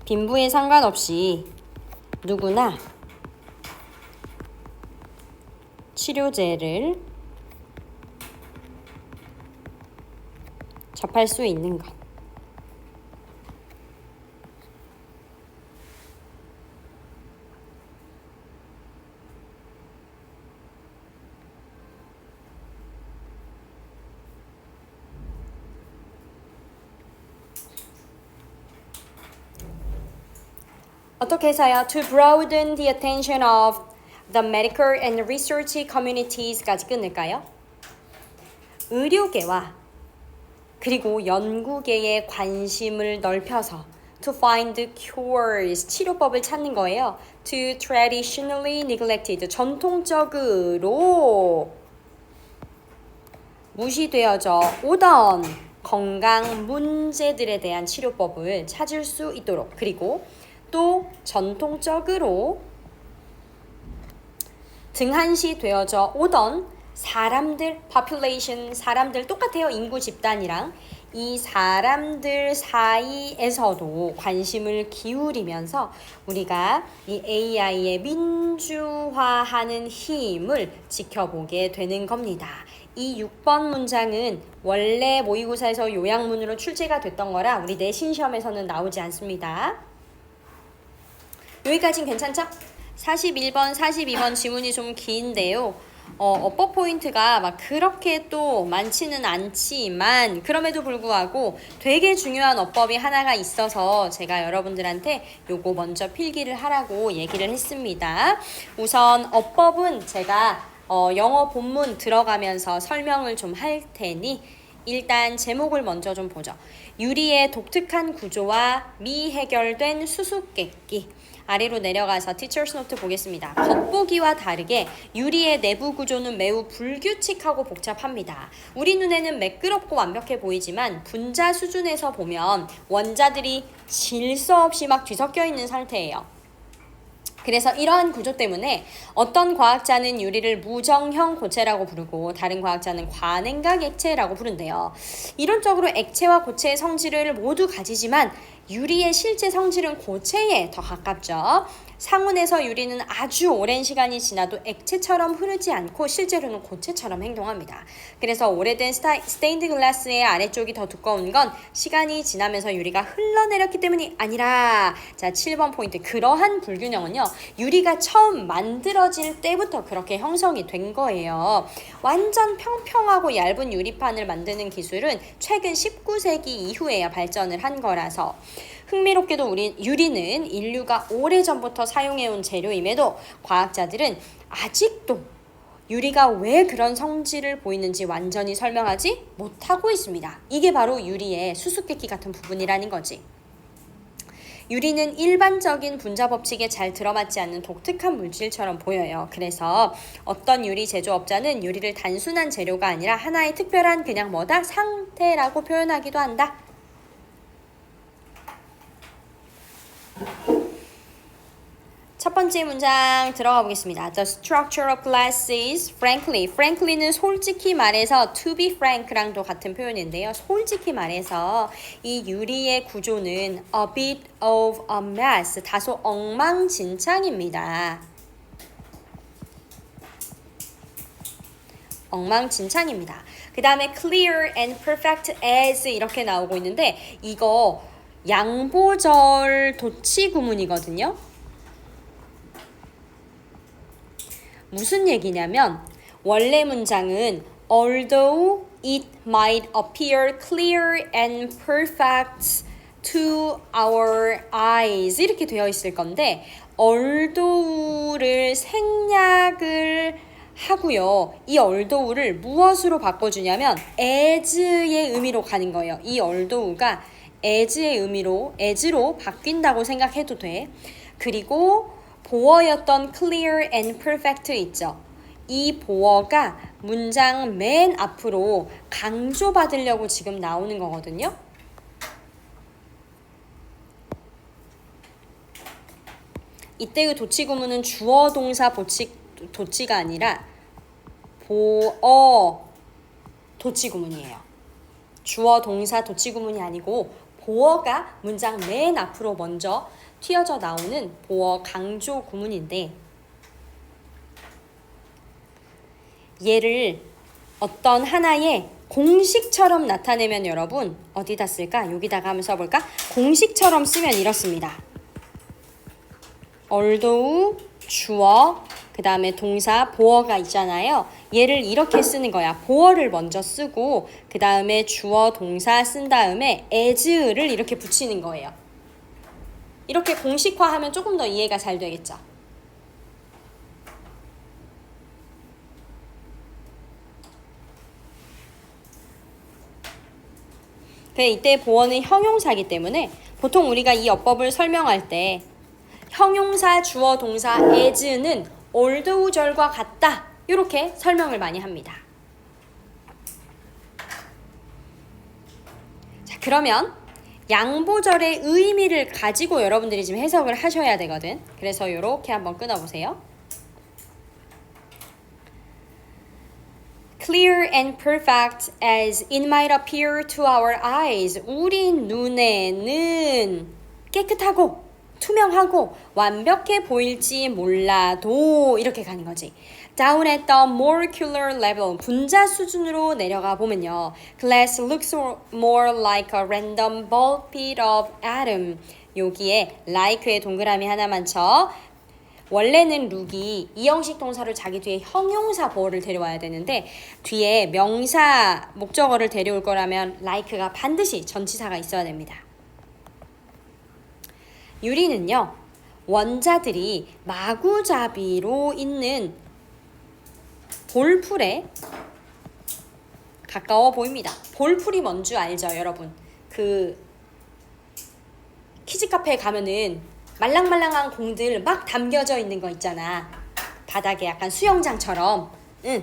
빈부에 상관없이 누구나 치료제를 접할 수 있는 것. 어떻게 해서요? To broaden the attention of the medical and research communities까지 끊을까요? 의료계와 그리고 연구계의 관심을 넓혀서 to find cures, 치료법을 찾는 거예요. To traditionally neglected, 전통적으로 무시되어져 오던 건강 문제들에 대한 치료법을 찾을 수 있도록, 그리고 또 전통적으로 등한시되어져 오던 사람들, population, 사람들 똑같아요. 인구 집단이랑 이 사람들 사이에서도 관심을 기울이면서 우리가 이 AI의 민주화하는 힘을 지켜보게 되는 겁니다. 이 6번 문장은 원래 모의고사에서 요약문으로 출제가 됐던 거라 우리 내신 시험에서는 나오지 않습니다. 여기까지는 괜찮죠? 41번, 42번 지문이 좀 긴데요. 어법 포인트가 막 그렇게 또 많지는 않지만 그럼에도 불구하고 되게 중요한 어법이 하나가 있어서 제가 여러분들한테 요거 먼저 필기를 하라고 얘기를 했습니다. 우선 어법은 제가 영어 본문 들어가면서 설명을 좀 할 테니 일단 제목을 먼저 좀 보죠. 유리의 독특한 구조와 미해결된 수수께끼. 아래로 내려가서 티처스 노트 보겠습니다. 겉보기와 다르게 유리의 내부 구조는 매우 불규칙하고 복잡합니다. 우리 눈에는 매끄럽고 완벽해 보이지만 분자 수준에서 보면 원자들이 질서 없이 막 뒤섞여 있는 상태예요. 그래서 이러한 구조 때문에 어떤 과학자는 유리를 무정형 고체라고 부르고 다른 과학자는 관행각 액체라고 부른대요. 이론적으로 액체와 고체의 성질을 모두 가지지만 유리의 실제 성질은 고체에 더 가깝죠. 상온에서 유리는 아주 오랜 시간이 지나도 액체처럼 흐르지 않고 실제로는 고체처럼 행동합니다. 그래서 오래된 스테인드 글라스의 아래쪽이 더 두꺼운 건 시간이 지나면서 유리가 흘러내렸기 때문이 아니라, 자 7번 포인트, 그러한 불균형은요 유리가 처음 만들어질 때부터 그렇게 형성이 된 거예요. 완전 평평하고 얇은 유리판을 만드는 기술은 최근 19세기 이후에야 발전을 한 거라서 흥미롭게도 우리 유리는 인류가 오래전부터 사용해온 재료임에도 과학자들은 아직도 유리가 왜 그런 성질을 보이는지 완전히 설명하지 못하고 있습니다. 이게 바로 유리의 수수께끼 같은 부분이라는 거지. 유리는 일반적인 분자 법칙에 잘 들어맞지 않는 독특한 물질처럼 보여요. 그래서 어떤 유리 제조업자는 유리를 단순한 재료가 아니라 하나의 특별한 그냥 뭐다? 상태라고 표현하기도 한다. 첫 번째 문장 들어가 보겠습니다. The structure of glass is frankly는 솔직히 말해서 to be frank랑도 같은 표현인데요. 솔직히 말해서 이 유리의 구조는 a bit of a mess, 다소 엉망진창입니다. 엉망진창입니다. 그 다음에 clear and perfect as 이렇게 나오고 있는데 이거 양보절 도치 구문이거든요. 무슨 얘기냐면 원래 문장은 although it might appear clear and perfect to our eyes 이렇게 되어 있을 건데 although를 생략을 하고요. 이 although를 무엇으로 바꿔주냐면 as의 의미로 가는 거예요. 이 although가 as의 의미로 as로 바뀐다고 생각해도 돼. 그리고 보어였던 clear and perfect 있죠. 이 보어가 문장 맨 앞으로 강조받으려고 지금 나오는 거거든요. 이때의 도치 구문은 주어 동사 도치가 아니라 보어 도치 구문이에요. 주어 동사 도치 구문이 아니고 보어가 문장 맨 앞으로 먼저 튀어져 나오는 보어 강조 구문인데 얘를 어떤 하나의 공식처럼 나타내면 여러분 어디다 쓸까? 여기다가 한번 써볼까? 공식처럼 쓰면 이렇습니다. although 주어 그 다음에 동사 보어가 있잖아요. 얘를 이렇게 쓰는 거야. 보어를 먼저 쓰고 그 다음에 주어 동사 쓴 다음에 as를 이렇게 붙이는 거예요. 이렇게 공식화하면 조금 더 이해가 잘 되겠죠. 이때 보어는 형용사이기 때문에 보통 우리가 이 어법을 설명할 때 형용사, 주어, 동사, as는 old절과 같다 이렇게 설명을 많이 합니다. 자, 그러면 양보절의 의미를 가지고 여러분들이 지금 해석을 하셔야 되거든. 그래서 이렇게 한번 끊어보세요. Clear and perfect as it might appear to our eyes. 우리 눈에는 깨끗하고 투명하고 완벽해 보일지 몰라도 이렇게 가는 거지. Down at the molecular level, 분자 수준으로 내려가 보면요. Glass looks more like a random bulk bit of atom. 여기에 like의 동그라미 하나만 쳐. 원래는 룩이 이형식 동사를 자기 뒤에 형용사 보어를 데려와야 되는데 뒤에 명사 목적어를 데려올 거라면 like가 반드시 전치사가 있어야 됩니다. 유리는요. 원자들이 마구잡이로 있는 볼풀에 가까워 보입니다. 볼풀이 뭔 줄 알죠, 여러분? 그 키즈카페에 가면은 말랑말랑한 공들 막 담겨져 있는 거 있잖아. 바닥에 약간 수영장처럼. The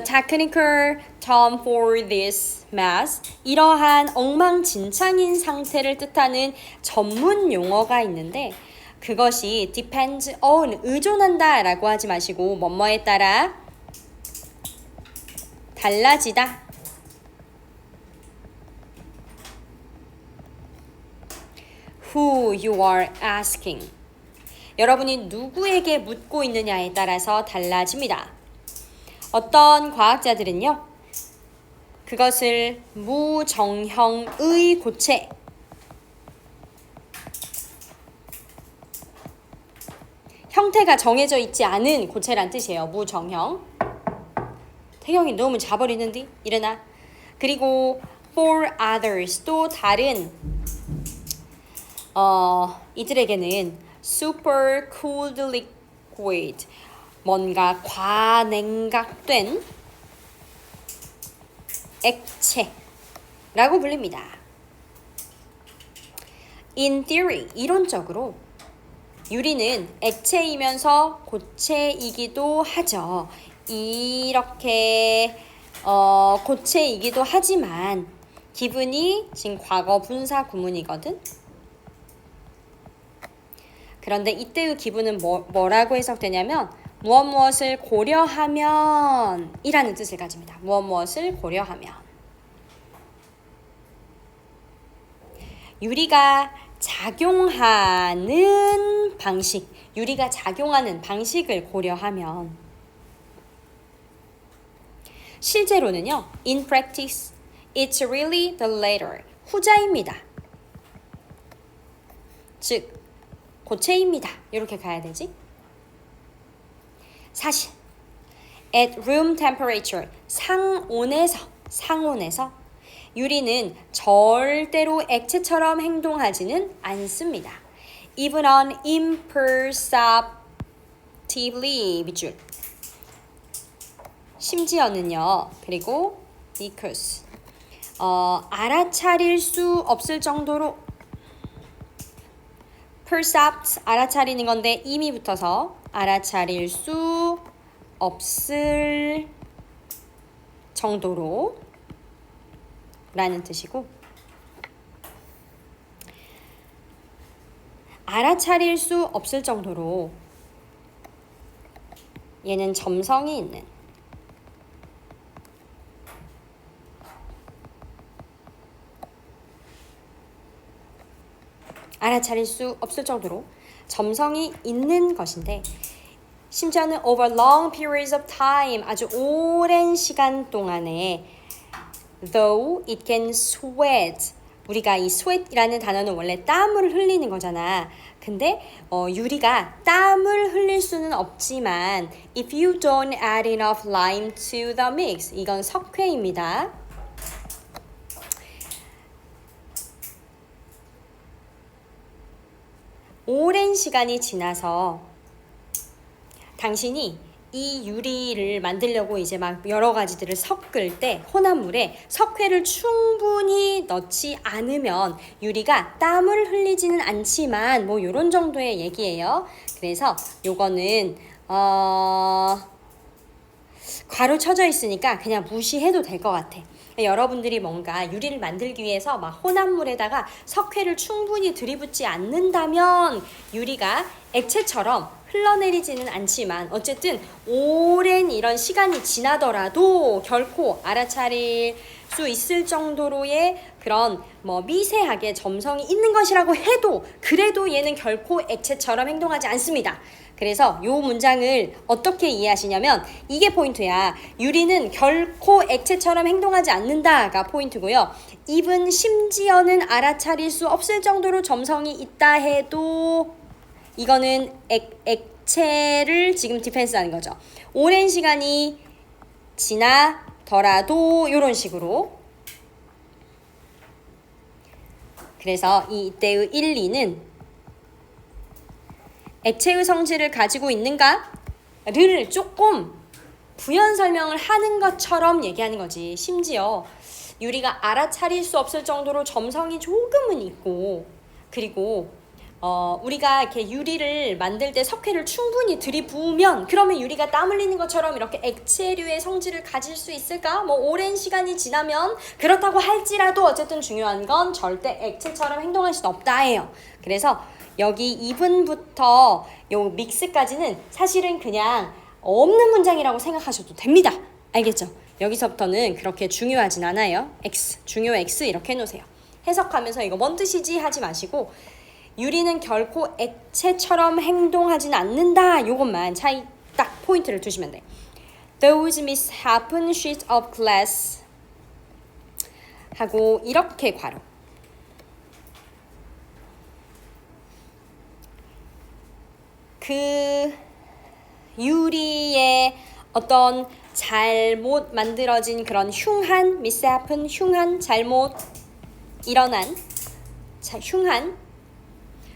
technical term for this mess, 이러한 엉망진창인 상태를 뜻하는 전문 용어가 있는데 그것이 depends on, 의존한다 라고 하지 마시고 뭐뭐에 따라 달라지다. Who you are asking. 여러분이 누구에게 묻고 있느냐에 따라서 달라집니다. 어떤 과학자들은요. 그것을 무정형의 고체, 형태가 정해져 있지 않은 고체란 뜻이에요. 무정형. 태경이 너무 자버리는데? 일어나. 그리고 for others, 또 다른 이들에게는 super cooled liquid, 뭔가 과냉각된 액체라고 불립니다. In theory, 이론적으로 유리는 액체이면서 고체이기도 하죠. 이렇게 고체이기도 하지만 기분이 지금 과거 분사 구문이거든. 그런데 이때의 기분은 뭐라고 해석되냐면 무엇을 고려하면 이라는 뜻을 가집니다. 무엇을 고려하면. 유리가 작용하는 방식, 유리가 작용하는 방식을 고려하면 실제로는요. In practice, it's really the latter. 후자입니다. 즉, 고체입니다. 이렇게 가야 되지. 사실 at room temperature, 상온에서 유리는 절대로 액체처럼 행동하지는 않습니다. Even on imperceptibly, 밑줄. 심지어는요. 그리고 because 알아차릴 수 없을 정도로, percept 알아차리는 건데 이미 붙어서 알아차릴 수 없을 정도로 라는 뜻이고, 알아차릴 수 없을 정도로 얘는 점성이 있는, 알아차릴 수 없을 정도로 점성이 있는 것인데 심지어는 over long periods of time, 아주 오랜 시간 동안에 though it can sweat, 우리가 이 sweat이라는 단어는 원래 땀을 흘리는 거잖아. 근데 유리가 땀을 흘릴 수는 없지만 if you don't add enough lime to the mix, 이건 석회입니다. 오랜 시간이 지나서 당신이 이 유리를 만들려고 이제 막 여러 가지들을 섞을 때 혼합물에 석회를 충분히 넣지 않으면 유리가 땀을 흘리지는 않지만 뭐 요런 정도의 얘기예요. 그래서 요거는 괄호 쳐져 있으니까 그냥 무시해도 될 것 같아. 여러분들이 뭔가 유리를 만들기 위해서 막 혼합물에다가 석회를 충분히 들이붓지 않는다면 유리가 액체처럼 흘러내리지는 않지만 어쨌든 오랜 이런 시간이 지나더라도 결코 알아차릴 수 있을 정도로의 그런 뭐 미세하게 점성이 있는 것이라고 해도 그래도 얘는 결코 액체처럼 행동하지 않습니다. 그래서 이 문장을 어떻게 이해하시냐면 이게 포인트야. 유리는 결코 액체처럼 행동하지 않는다가 포인트고요. even 심지어는 알아차릴 수 없을 정도로 점성이 있다 해도 이거는 액체를 지금 디펜스하는 거죠. 오랜 시간이 지나더라도 이런 식으로. 그래서 이때의 1, 2는 액체의 성질을 가지고 있는가를 조금 부연 설명을 하는 것처럼 얘기하는 거지. 심지어 유리가 알아차릴 수 없을 정도로 점성이 조금은 있고 그리고 우리가 이렇게 유리를 만들 때 석회를 충분히 들이부으면 그러면 유리가 땀 흘리는 것처럼 이렇게 액체류의 성질을 가질 수 있을까? 뭐 오랜 시간이 지나면 그렇다고 할지라도 어쨌든 중요한 건 절대 액체처럼 행동할 수는 없다 해요. 그래서 여기 2분부터 요 믹스까지는 사실은 그냥 없는 문장이라고 생각하셔도 됩니다. 알겠죠? 여기서부터는 그렇게 중요하진 않아요. X, 중요 X 이렇게 해놓으세요. 해석하면서 이거 뭔 뜻이지 하지 마시고 유리는 결코 액체처럼 행동하진 않는다. 요것만 차이 딱 포인트를 두시면 돼요. Those misshapen sheets of glass 하고 이렇게 괄호. 그 유리의 어떤 잘못 만들어진 그런 흉한 misshapen, 흉한 잘못 일어난 흉한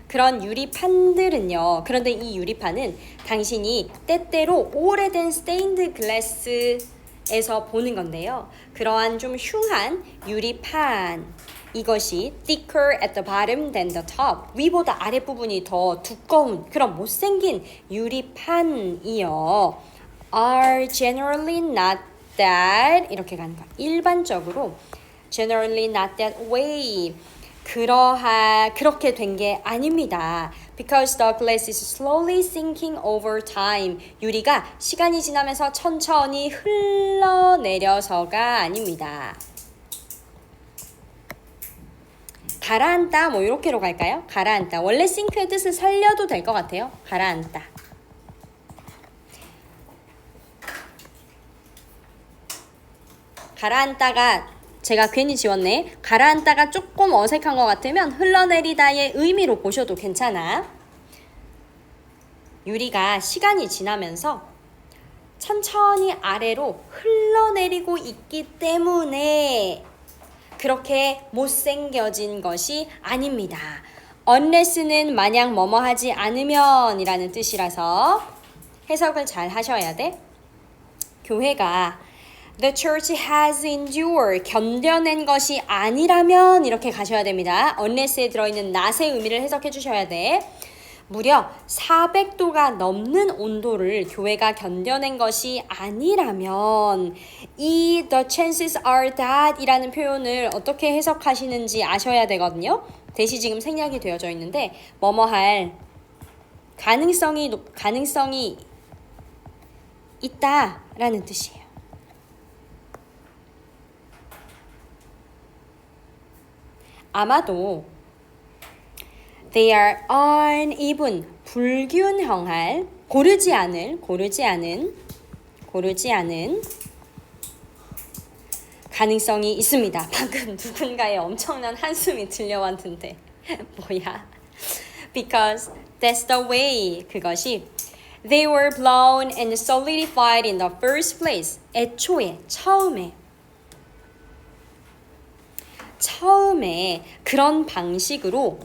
그런 유리판들은요. 그런데 이 유리판은 당신이 때때로 오래된 스테인드 글래스에서 보는 건데요. 그러한 좀 흉한 유리판 이것이 thicker at the bottom than the top 위보다 아랫부분이 더 두꺼운 그런 못생긴 유리판이요. are generally not that 이렇게 가는 거야. 일반적으로 generally not that way 그렇게 된 게 아닙니다. Because the glass is slowly sinking over time. 유리가 시간이 지나면서 천천히 흘러내려서가 아닙니다. 가라앉다 뭐 이렇게로 갈까요? 가라앉다. 원래 sink의 뜻을 살려도 될 것 같아요. 가라앉다. 가라앉다가 제가 괜히 지웠네. 가라앉다가 조금 어색한 것 같으면 흘러내리다의 의미로 보셔도 괜찮아. 유리가 시간이 지나면서 천천히 아래로 흘러내리고 있기 때문에 그렇게 못생겨진 것이 아닙니다. unless는 만약 뭐뭐 하지 않으면 이라는 뜻이라서 해석을 잘 하셔야 돼. 교회가 The church has endured 견뎌낸 것이 아니라면 이렇게 가셔야 됩니다. unless에 들어있는 not의 의미를 해석해 주셔야 돼. 무려 400도가 넘는 온도를 교회가 견뎌낸 것이 아니라면 이 the chances are that 이라는 표현을 어떻게 해석하시는지 아셔야 되거든요. 대시 지금 생략이 되어져 있는데 뭐뭐 할 가능성이 있다라는 뜻이에요. 아마도 they are uneven 불균형할 고르지 않은 가능성이 있습니다. 방금 누군가의 엄청난 한숨이 들려왔는데 뭐야? Because that's the way. 그것이 they were blown and solidified in the first place. 애초에 처음에 그런 방식으로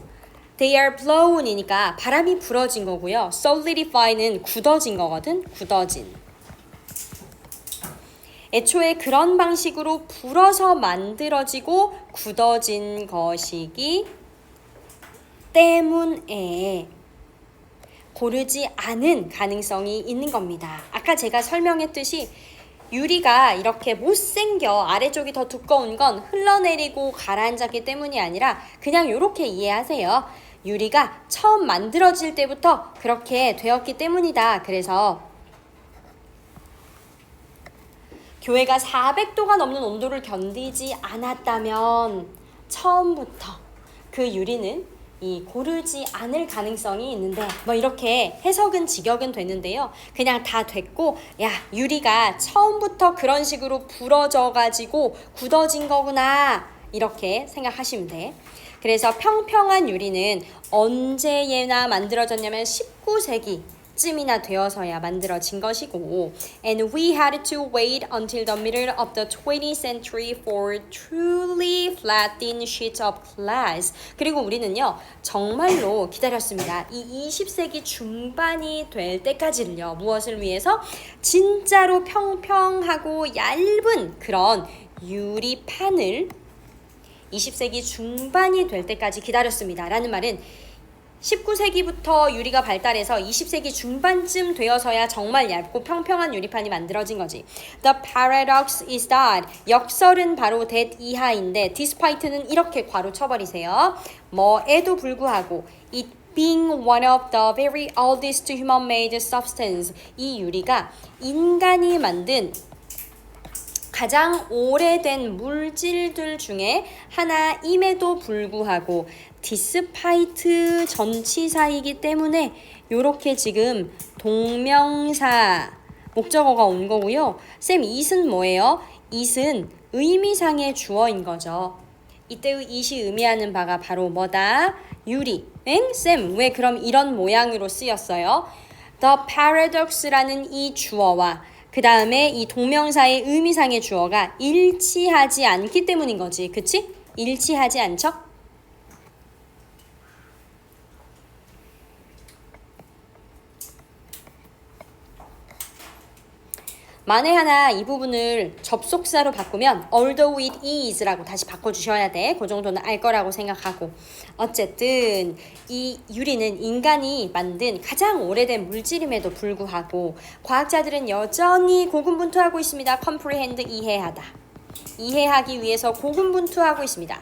they are blown이니까 바람이 불어진 거고요. solidify는 굳어진 거거든. 굳어진. 애초에 그런 방식으로 불어서 만들어지고 굳어진 것이기 때문에 고르지 않은 가능성이 있는 겁니다. 아까 제가 설명했듯이 유리가 이렇게 못생겨 아래쪽이 더 두꺼운 건 흘러내리고 가라앉았기 때문이 아니라 그냥 이렇게 이해하세요. 유리가 처음 만들어질 때부터 그렇게 되었기 때문이다. 그래서 교회가 400도가 넘는 온도를 견디지 않았다면 처음부터 그 유리는 이 고르지 않을 가능성이 있는데 뭐 이렇게 해석은 직역은 되는데요. 그냥 다 됐고 야 유리가 처음부터 그런 식으로 부러져 가지고 굳어진 거구나 이렇게 생각하시면 돼. 그래서 평평한 유리는 언제나 만들어졌냐면 19세기 쯤이나 되어서야 만들어진 것이고 and we had to wait until the middle of the 20th century for truly flat thin sheets of glass. 그리고 우리는요 정말로 기다렸습니다. 이 20세기 중반이 될 때까지는요 무엇을 위해서? 진짜로 평평하고 얇은 그런 유리판을 20세기 중반이 될 때까지 기다렸습니다. 라는 말은 19세기부터 유리가 발달해서 20세기 중반쯤 되어서야 정말 얇고 평평한 유리판이 만들어진 거지. The paradox is that 역설은 바로 that 이하인데 despite는 이렇게 괄호 쳐버리세요. 뭐에도 불구하고 it being one of the very oldest human-made substance 이 유리가 인간이 만든 가장 오래된 물질들 중에 하나임에도 불구하고 디스파이트 전치사이기 때문에 요렇게 지금 동명사 목적어가 온 거고요. 쌤 it은 뭐예요? it은 의미상의 주어인 거죠. 이때의 it이 의미하는 바가 바로 뭐다? 유리. 응? 쌤 왜 그럼 이런 모양으로 쓰였어요? The paradox라는 이 주어와 그 다음에 이 동명사의 의미상의 주어가 일치하지 않기 때문인 거지. 그치? 일치하지 않죠? 만에 하나 이 부분을 접속사로 바꾸면 although it is라고 다시 바꿔주셔야 돼. 그 정도는 알 거라고 생각하고 어쨌든 이 유리는 인간이 만든 가장 오래된 물질임에도 불구하고 과학자들은 여전히 고군분투하고 있습니다. comprehend 이해하다. 이해하기 위해서 고군분투하고 있습니다.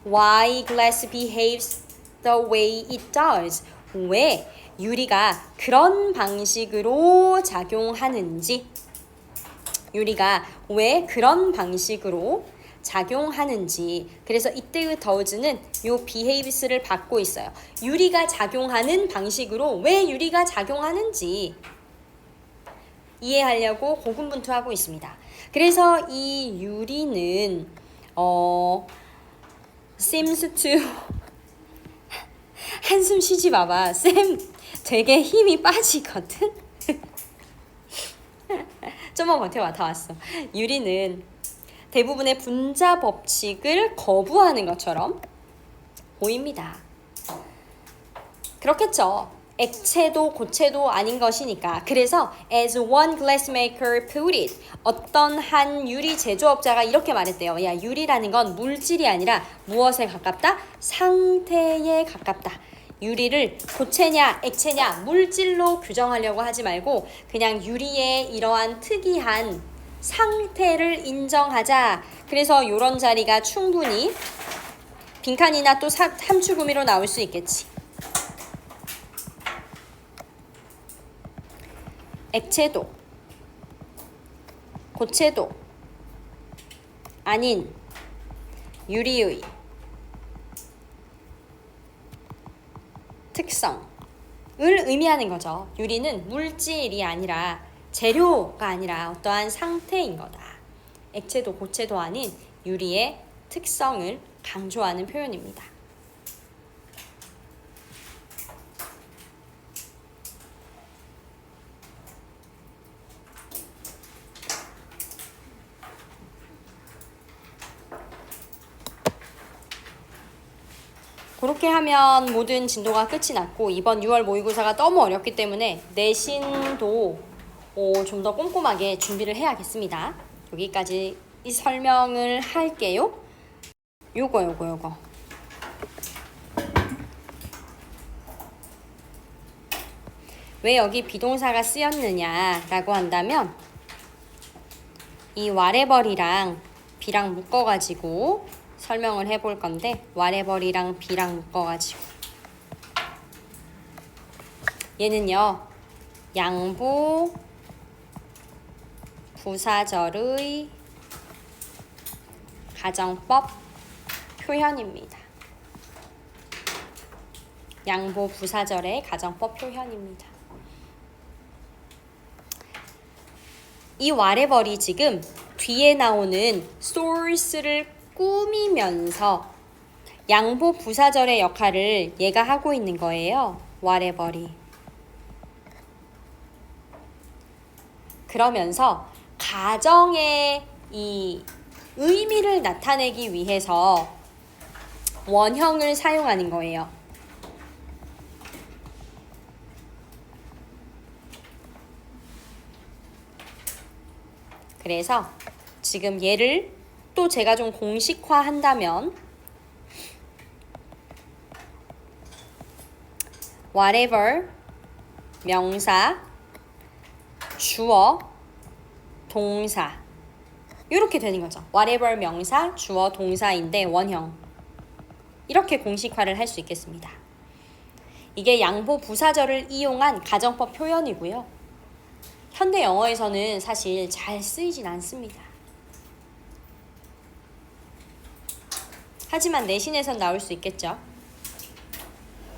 Why glass behaves the way it does. 왜 유리가 그런 방식으로 작용하는지 유리가 왜 그런 방식으로 작용하는지 그래서 이때의 does는 요 behaves를 받고 있어요. 유리가 작용하는 방식으로 왜 유리가 작용하는지 이해하려고 고군분투하고 있습니다. 그래서 이 유리는 seems to 한숨 쉬지 마봐. 쌤 되게 힘이 빠지거든. 좀만 버텨봐. 다 왔어. 유리는 대부분의 분자 법칙을 거부하는 것처럼 보입니다. 그렇겠죠. 액체도 고체도 아닌 것이니까. 그래서 as one glassmaker put it 어떤 한 유리 제조업자가 이렇게 말했대요. 야 유리라는 건 물질이 아니라 무엇에 가깝다? 상태에 가깝다. 유리를 고체냐 액체냐 물질로 규정하려고 하지 말고 그냥 유리의 이러한 특이한 상태를 인정하자. 그래서 이런 자리가 충분히 빈칸이나 또 함축의미로 나올 수 있겠지. 액체도 고체도 아닌 유리의 특성 의미하는 거죠. 유리는 물질이 아니라 재료가 아니라 어떠한 상태인 거다. 액체도 고체도 아닌 유리의 특성을 강조하는 표현입니다. 그렇게 하면 모든 진도가 끝이 났고 이번 6월 모의고사가 너무 어렵기 때문에 내신도 좀 더 꼼꼼하게 준비를 해야겠습니다. 여기까지 이 설명을 할게요. 요거. 왜 여기 비동사가 쓰였느냐라고 한다면 이 whatever이랑 be랑 묶어가지고 설명을 해볼 건데 whatever이랑 be랑 묶어가지고 얘는요 양보 부사절의 가정법 표현입니다. 양보 부사절의 가정법 표현입니다. 이 whatever이 지금 뒤에 나오는 source를 꾸미면서 양보 부사절의 역할을 얘가 하고 있는 거예요. whatever이. 그러면서 가정의 이 의미를 나타내기 위해서 원형을 사용하는 거예요. 그래서 지금 얘를 또 제가 좀 공식화한다면 whatever 명사 주어 동사 이렇게 되는 거죠. whatever 명사 주어 동사인데 원형 이렇게 공식화를 할 수 있겠습니다. 이게 양보 부사절을 이용한 가정법 표현이고요. 현대 영어에서는 사실 잘 쓰이진 않습니다. 하지만 내신에선 나올 수 있겠죠.